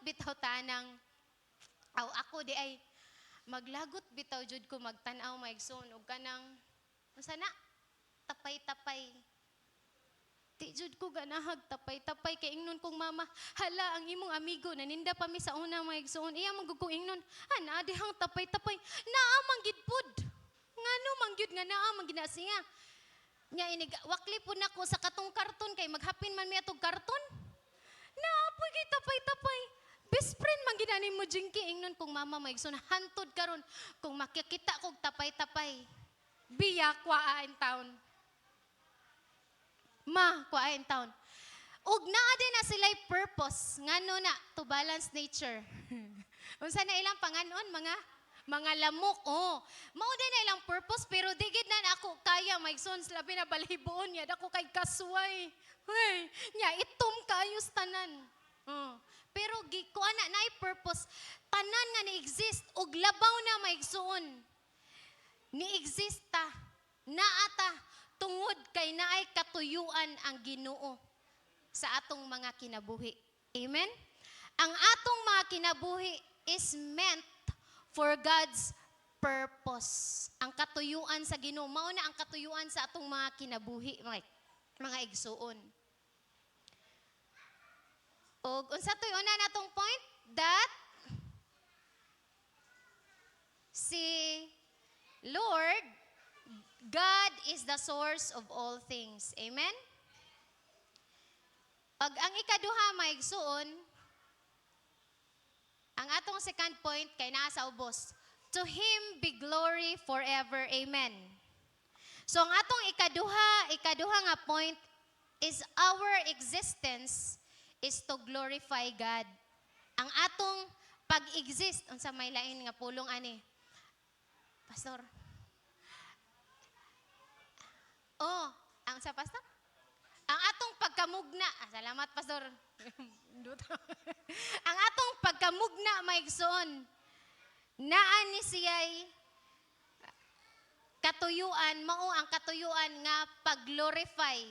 bitaw tanang, ako di ay, maglagot bitaw jud ko magtanaw mga igsuon, o kanang, masana, tapay-tapay. Ti jud ko ganahag tapay-tapay kay ingnon kong mama, hala ang imong amigo naninda pa mi sa una mga igsuon, iya man gud ko ingnon, ana dihang tapay-tapay, naa man gid pud. Ngano man gyud nga naa man gid na siya. Nya inig wakli pud nako sa katong karton kay maghapin man mi atog karton. Naa poy gid tapay-tapay. Best friend man gid ani mo ko jingki ingnon kung mama maigsoon hantod karon kung makikita kog tapay-tapay. Biya kwa in town. Ma, kwa in town. Ug naa din na sila'y purpose ngano na to balance nature. Unsa na ilang panganon mga lamok. Oh, mao din na ilang purpose pero digid na ako kaya maigsoon labi na balhiboon niya dako kay kasway. Hey, nya itom kayo sa tanan. Pero kuha na purpose tanan nga ni-exist ug labaw na maigsoon. Ni-exist ta, naata tungod kay naay katuyuan ang Ginoo sa atong mga kinabuhi. Amen? Ang atong mga kinabuhi is meant for God's purpose. Ang katuyuan sa Ginoo mao na ang katuyuan sa atong mga kinabuhi, mga igsuon. Og unsa toy una natong point that si Lord God is the source of all things. Amen? Pag ang ikaduha maigsuon, ang atong second point kay naa sa ubos. To Him be glory forever. Amen. So ang atong ikaduha nga point is our existence is to glorify God. Ang atong pag-exist, unsa may lain nga pulong ani? Pastor. Oh, ang sa pastor? Ang atong pagkamugna, salamat pastor. Ang atong pagkamugna maigsoon, naan ni siya'y katuyuan, mao ang katuyuan nga pag-glorify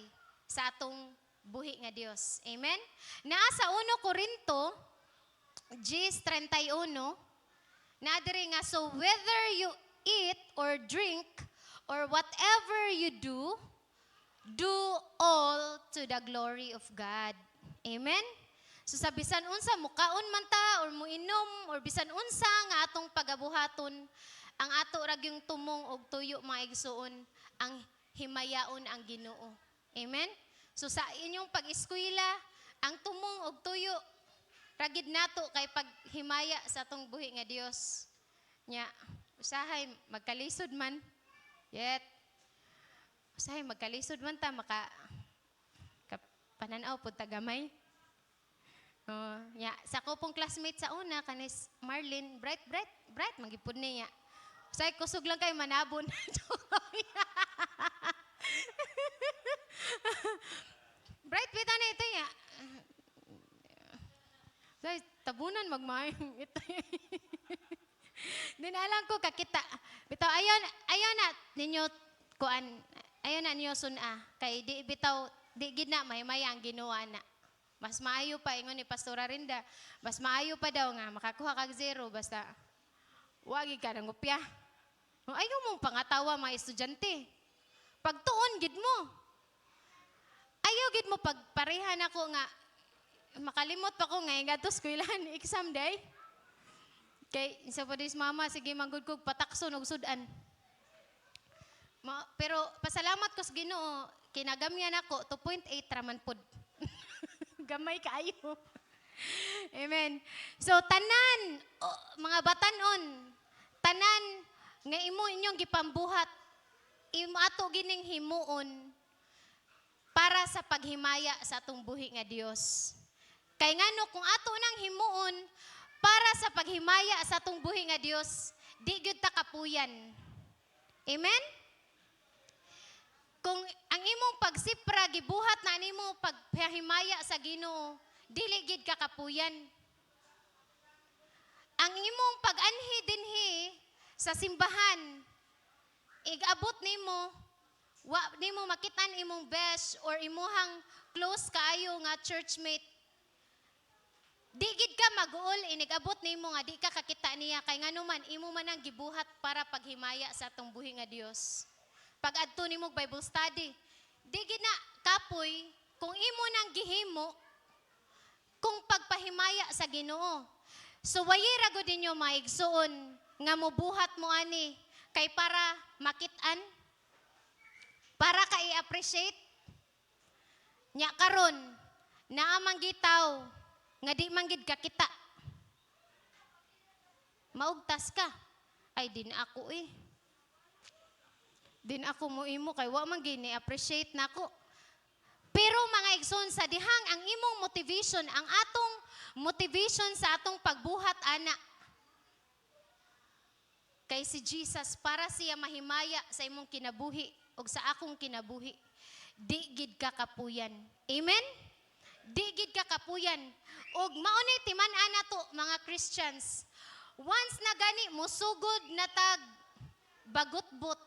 sa atong buhi nga Dios. Amen? Naa sa 1 Corinto, 10:31, nadiri nga, so whether you eat or drink or whatever you do all to the glory of God. Amen? So sa bisan unsa mukaon man ta or muinom or bisan unsa nga atong pagabuhaton, ang ato ra gyung tumong og tuyo maigsuon, ang himayaon ang Ginoo. Amen? So sa inyong pag-eskwela, ang tumong og tuyo ragid nato kay paghimaya sa atong buhi nga Dios. Nya, usahay magkalisod man. Yet usahay magkalisod man ta maka pananaw pud ta gamay. Sa ko pong classmate sa una kanis Marlene, bright magipud niya. Usahay kusog lang kay manabon. Bright bita na ito ya. Guys, tabunan magmayong ito. Dinalang ko kakita. Bitaw ayon na ninyo kuan. Ayon na ninyo suna kay di bitaw di gid na mahimaya ang Ginoo na. Mas maayo pa ingon ni Pastor Arinda. Mas maayo pa daw nga makakuha kag 0 basta wagi ka nang upya. Ayaw mong pangatawa mga estudyante. Pagtuon gid mo. Ayaw gid mo pagparehan ako nga makalimot pa ko nga gadto eskwelahan exam day. Kay isa pa dis mama sige manggod kog patakson og sudan. Pero pasalamat ko sa Ginoo kinagamyan ako 2.8 raman pod. Gamay kaayo. Amen. So tanan mga batanon, tanan nga imo inyong gipambuhat imo ato gining himuon para sa paghimaya sa atong buhi nga Dios. Kay ngano kung ato nang himuon para sa paghimaya sa atong buhi nga Dios, di gyud ta kapuyan. Amen? Kung ang imong pagsipra gibuhat na nimo paghimaya sa Ginoo, dili gid ka kapuyan. Ang imong pag-anhi dinhi sa simbahan, igabot nimo wa nimo makitan imong best or imuhang close kaayo nga churchmate. Di gid ka mag-uol inigabot nimo nga di ka kakita niya kay ngano man imo man ang gibuhat para paghimaya sa atong buhi nga Dios. Pag adto nimo Bible study, di gid na kapoy kung imo nang gihimo kung pagpahimaya sa Ginoo. So wayi ra gud ninyo maigsuon nga mobuhat mo ani kay para makitaan, para ka i-appreciate nya karon naa man gitaw nga di man gid kakita. maugtas ka. Ay, din ako eh. Din ako mo imo kay wa man gini appreciate nako. Pero mga igsoon sa dihang ang imong motivation, ang atong motivation sa atong pagbuhat ana kay si Jesus para siya mahimaya sa imong kinabuhi ug sa akong kinabuhi. Di gid ka kapuyan. Amen? Di gid ka kapuyan. Ug maunay timan-an nato mga Christians. Once na gani musugod na tag bagutbot.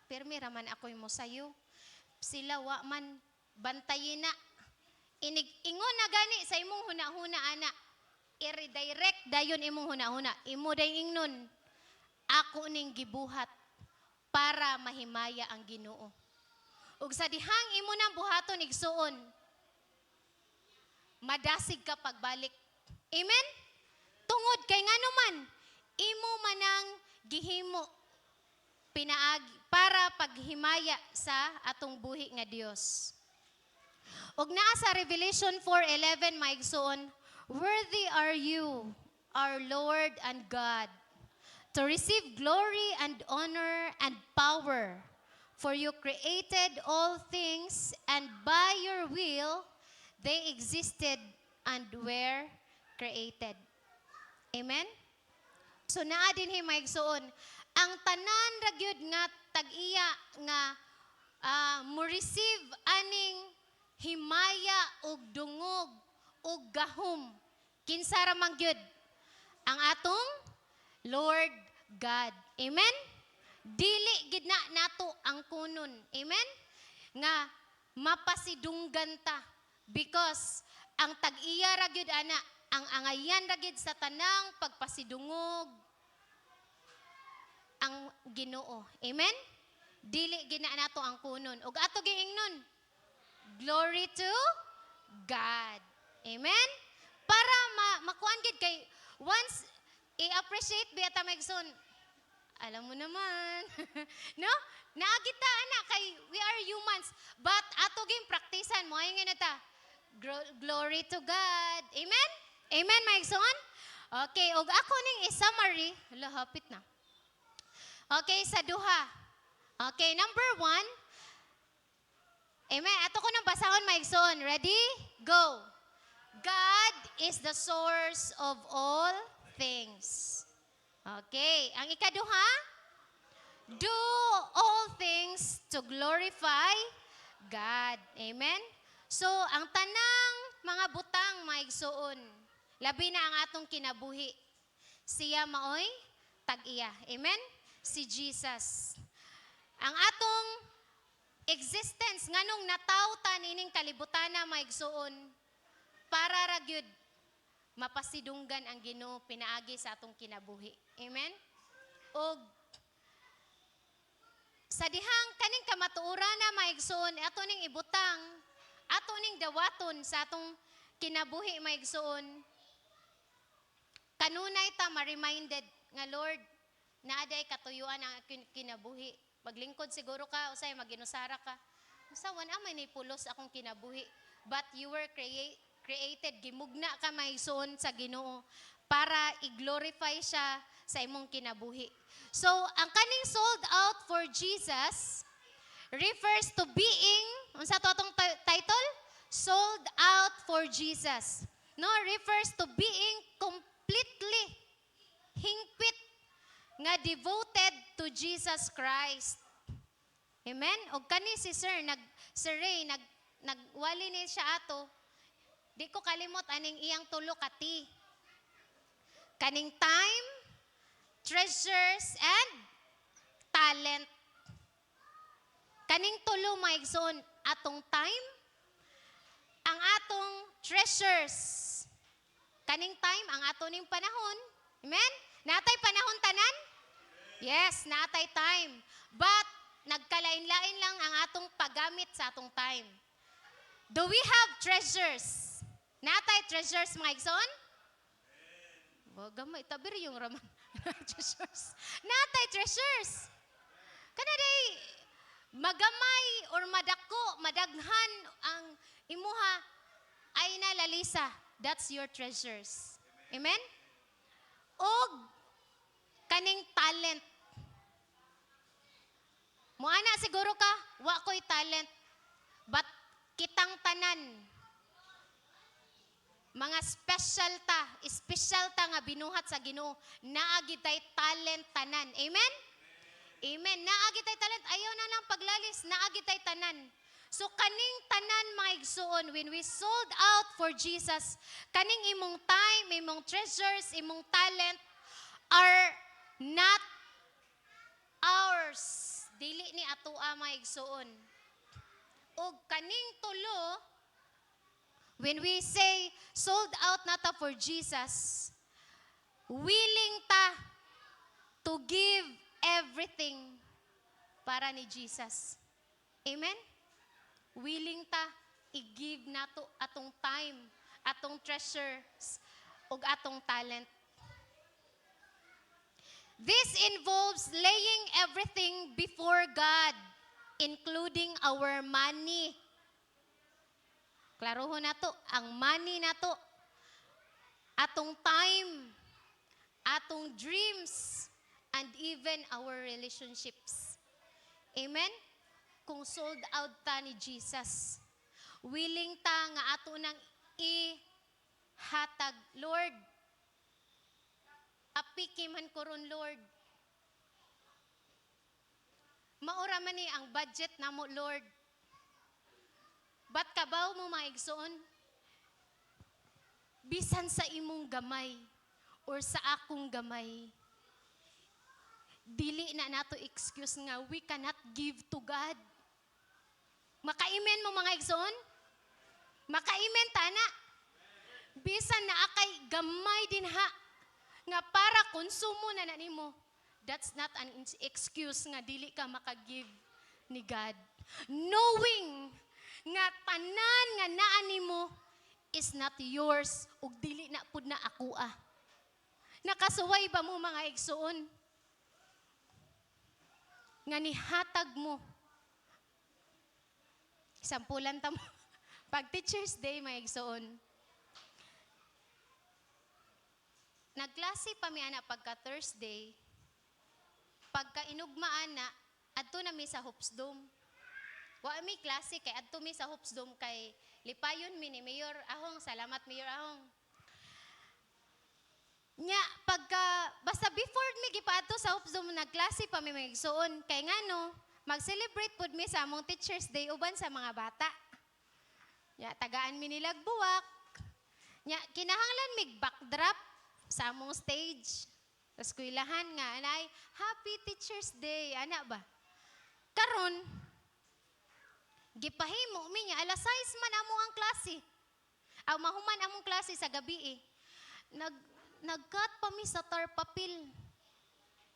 Permi raman ako'y mo sayo. Sila wa man bantayin na. Ingon na gani sa imong huna-huna ana. I-redirect dayon imong huna-huna. Imo day ingnon. Ako ning gibuhat para mahimaya ang Ginoo. Ug sa dihang imo nang buhaton igsuon, madasig ka pagbalik. Amen? Tungod kay nganuman, imo manang gihimo pinaagi para paghimaya sa atong buhi nga Dios. Ug naa sa Revelation 4:11 maigsuon, worthy are you, our Lord and God, to receive glory and honor and power, for you created all things, and by your will they existed and were created. Amen? So naa din maigsuon, ang tanan ra gyud nga tag-iya nga mo receive aning himaya ug dungog ug gahom. Kinsa ra man gyud ang atong Lord God. Amen? Dili gid na nato ang kunon. Amen? Nga mapasidunggan ta because ang tag-iya ra gyud ana, ang angayan ra gyud sa tanang pagpasidungog ang Ginoo. Amen? Dili gina nato ang kunon. Ug ato giingnon, glory to God. Amen? Para makuan gid kay once i-appreciate biya ta maigsoon. Alam mo naman. No? Naagita ana kay we are humans, but ato ging praktisan mo ay nga ta. Glory to God. Amen? Amen maigsoon? Okay, ug ako ning i-summary, hala hapit na. Okay, sa duha. Okay, number 1. Amen. Ato ko nang basahon maigsoon. Ready? Go. God is the source of all things. Okay. Ang ikaduha, do all things to glorify God. Amen. So, ang tanang mga butang maigsoon, labi na ang atong kinabuhi. Siya maoy tag-iya. Amen? Si Jesus. Ang atong existence nganong natawtan ining kalibutan na maigsuon para ra gyud mapasidunggan ang Ginoo pinaagi sa atong kinabuhi. Amen? Og sa dihang kaning kamatuoran na maigsuon ato ning ibutang, ato ning dawaton sa atong kinabuhi maigsuon. Kanunay ta ma-reminded nga Lord, naaday katuyuan ang kinabuhi. Paglingkod siguro ka, usay maginusara ka. Usawan amay ni pulos akong kinabuhi. But you were created, gimugna ka maigsoon sa Ginoo para i-glorify siya sa imong kinabuhi. So, ang kaning sold out for Jesus refers to being, unsa to atong title? Sold out for Jesus. No, refers to being completely hingpit nga devoted to Jesus Christ. Amen? O kani si Sir Ray, nagwali ni siya ato, di ko kalimot aning iyang tulo kati. Kaning time, treasures, and talent. Kaning tulo maigsoon, atong time, ang atong treasures. Kaning time, ang ato ning panahon. Amen? Natay panahon tanan? Yes, natay time. But, nagkalain-lain lang ang atong paggamit sa atong time. Do we have treasures? Natay treasures, mga igsoon? Gamay, tabir yung raman. Treasures. Natay treasures. Kanaday, magamay or madako, madaghan ang imuha ay nalalisa. That's your treasures. Amen? og kaning talent. Moana siguro ka, wa ko'y talent. But kitang tanan, mga special ta nga binuhat sa Ginoo, naagi tay talent tanan. Amen? Amen. Naagi tay talent, ayaw na lang paglalis, naagi tay tanan. So kaning tanan mga igsuon, when we sold out for Jesus, kaning imong time, imong treasures, imong talent are not ours. Dili ni atoa mga igsuon. O kaning tulo, when we say sold out nata for Jesus, willing ta to give everything para ni Jesus. Amen? Willing ta i-give nato atong time, atong treasures, ug atong talent. This involves laying everything before God, including our money. Klarohon nato, ang money nato, atong time, atong dreams, and even our relationships. Amen? Kung sold out ta ni Jesus, willing ta nga ato nang ihatag, Lord, apiki man ko ron, Lord. Maura man ni ang budget namo, Lord. Ba't kabaw mo maigsoon? Bisan sa imong gamay or sa akong gamay, dili na nato excuse nga we cannot give to God. Makaimen mo mga igsoon? Makaimen tana. Bisan na akay gamay din ha nga para konsumo na nimo. That's not an excuse nga dili ka makagive ni God. Knowing nga tanan nga naa nimo is not yours ug dili na pud na akoa. Nakasuway ba mo mga igsoon? Nga nihatag mo. Sampulan ta mo. Pag Teacher's Day mga igsoon. Nagklase pa mi ana pagka Thursday. Pagka inugmaan na, adto na mi sa Hoops Dome. Wa mi klase kay adto mi sa Hoops Dome kay lipayon mi ni Mayor Ahong. Salamat Mayor Ahong. Nya pagka basta before mi gipaadto sa Hoops Dome nagklase pa mi magsuon kay ngano mag-celebrate pud mi sa among Teacher's Day uban sa mga bata. Nya tagaan mi nilag buwak. Nya kinahanglan mig backdrop sa among stage. Sa eskwelahan nga anay Happy Teacher's Day ana ba? Karon gipahimo mi nya alas 6 man amo ang klase. Aw mahuman among klase sa gabi eh. Nag-cut pa mi sa tar papel.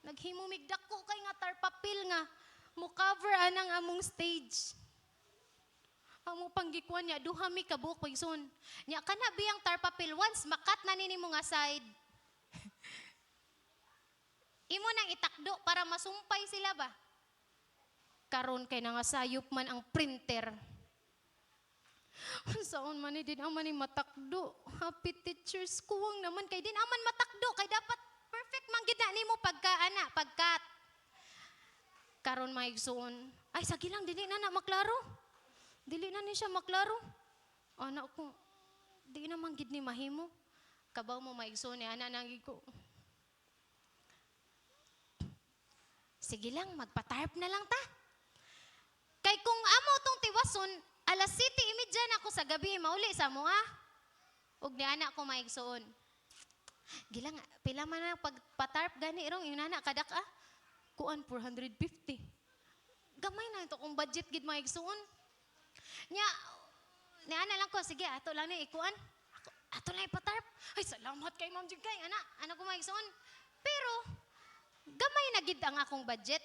Naghimo mig dako kay nga tar papel nga mo cover anang among stage. Amo panggikuan niya duha mi ka buok pagson. Nya kana biyang tar papel once makat na nini mo nga side. Imo nang itakdo para masumpay sila ba? Karon kay nangasayop man ang printer. Unsaon man ni din aman ni matakdo. Happy Teachers kuwang naman kay din aman matakdo kay dapat perfect man gid na nimo pagkat. Karon maigsuon. Ay sige lang dili na maklaro. Dili na ni siya maklaro. Anak ko di na man gid ni mahimo. Kabaw mo maigsuon ni ana nang ko. Sige lang, magpa-tarp na lang ta. Kay kung amo tong tiwason, alas 7:30 na ako sa gabi, mauli sa mo ha. Ug ni anak ko maigsuon. Gilang, pila man na pagpa-tarp gani irong yung anak kadak kuan 450. Gamay na ito kung budget gid maigsuon. Nya, ni ana lang ko, sige, ato lang ni ikuan. Ato lang ipa-tarp. Ay, salamat kay Ma'am Jigkay, anak ko maigsuon. Pero, gamay na gid ang akong budget.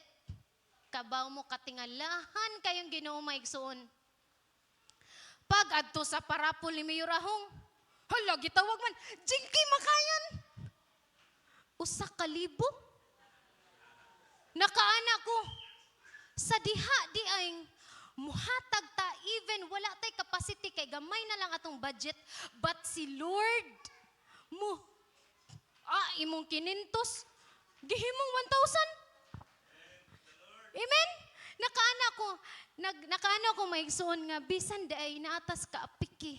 Kabaw mo katingalahan kayong Ginoo maigsuon. Pag adto sa parapol ni Mayor Ahong, hala gitawag man, Jinky makayan. Usa ka libo. Nakaana ko sa diha di ay muhatag ta even wala tay capacity kay gamay na lang atong budget but si Lord mo imong kinintos, gihimong 1,000. Amen? Nakaana ko maigsoon nga, bisan day naatas ka apiki.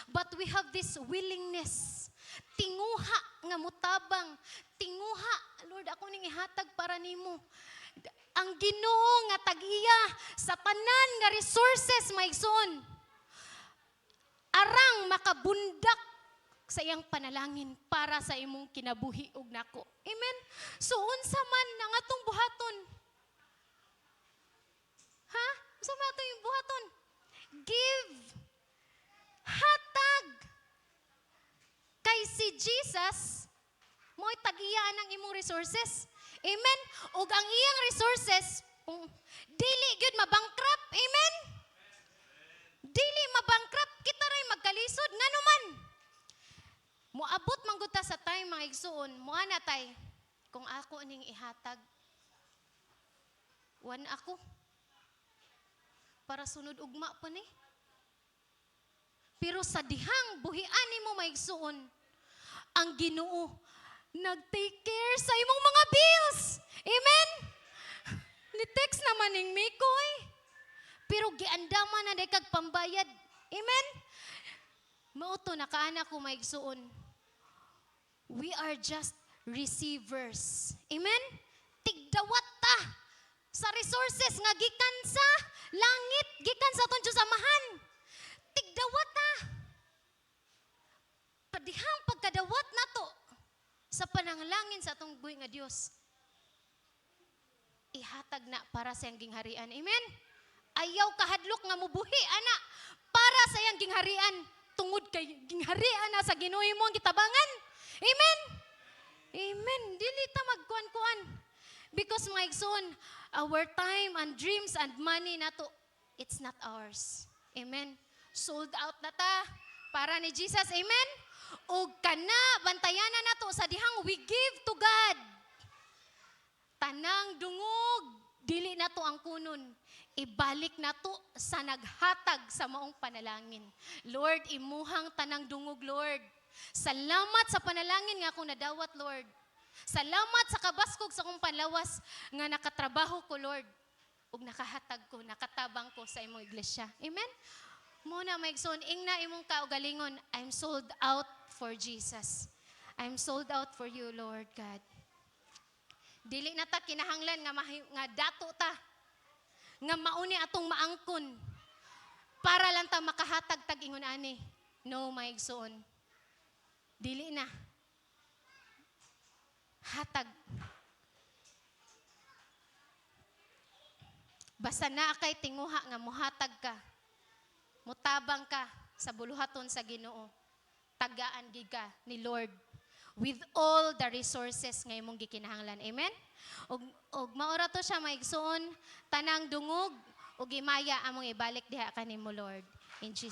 But we have this willingness. Tinguha nga mutabang. Tinguha, Lord, ako ning ihatag para nimo. Ang Ginoo nga tag-iya sa tanan nga resources maigsoon. Arang makabundak sa iyang panalangin para sa imong kinabuhi ug nako. Amen? So unsa man ang atong buhaton? Ha? Unsa man atong buhaton? Give. Hatag. Kay si Jesus, mo'y tag-iyaan ang imong resources. Amen? Ug ang iyang resources, dili gyud mabankrupt. Amen? Dili mabankrupt. Kita ray magkalisod. Nga naman. Moabot man gud ta sa time mga igsuon. Moana tay, kung ako ning ihatag, wan ako. Para sunod ugma pa ni. Pero sa dihang buhian nimo maigsuon, ang Ginoo nag-take care sa imong mga bills. Amen? Ni-text naman ning Mikoy. Pero giandaman na day kag pambayad. Amen? Mauto nakaana ko maigsuon. We are just receivers. Amen? Tigdawat ta sa resources nga gikan sa langit, gikan sa aton samahan. Tigdawat ta. Padihang pagkadawat nato sa pananglangin sa atong buhi nga Dios. Ihatag na para sa iyang gingharian. Amen? Ayaw kahadlok nga mubuhi, ana, para sa iyang gingharian. Tungod kay gingharian na sa Ginoo imong gitabangan. Amen? Amen. Dili ta magkuan-kuan. Because my son, our time and dreams and money nato, it's not ours. Amen? Sold out na ta para ni Jesus. Amen? O kana, bantayan na nato sa dihang we give to God. Tanang dungog, dili nato ang kunon. Ibalik nato sa naghatag sa maong panalangin. Lord, imuhang tanang dungog, Lord. Salamat sa panalangin nga akong nadawat, Lord. Salamat sa kabaskog sa akong panlawas nga nakatrabaho ko, Lord. Ug nakahatag ko, nakatabang ko sa imong iglesia. Amen? Muna, maigsoon, ingna imong kaugalingon, I'm sold out for Jesus. I'm sold out for you, Lord God. Dili na ta kinahanglan nga dato ta, nga mauni atong maangkon, para lang ta makahatag tag ingon ani. No, maigsoon. Dili na. Hatag. Basta na kay tinguha nga muhatag ka, mutabang ka sa buluhaton sa Ginoo, tagaan giga ni Lord with all the resources nga imong gikinahanglan. Amen? Og maura to siya maigsoon, tanang dungog ug imaya among ibalik diha kanimo, Lord. In Jesus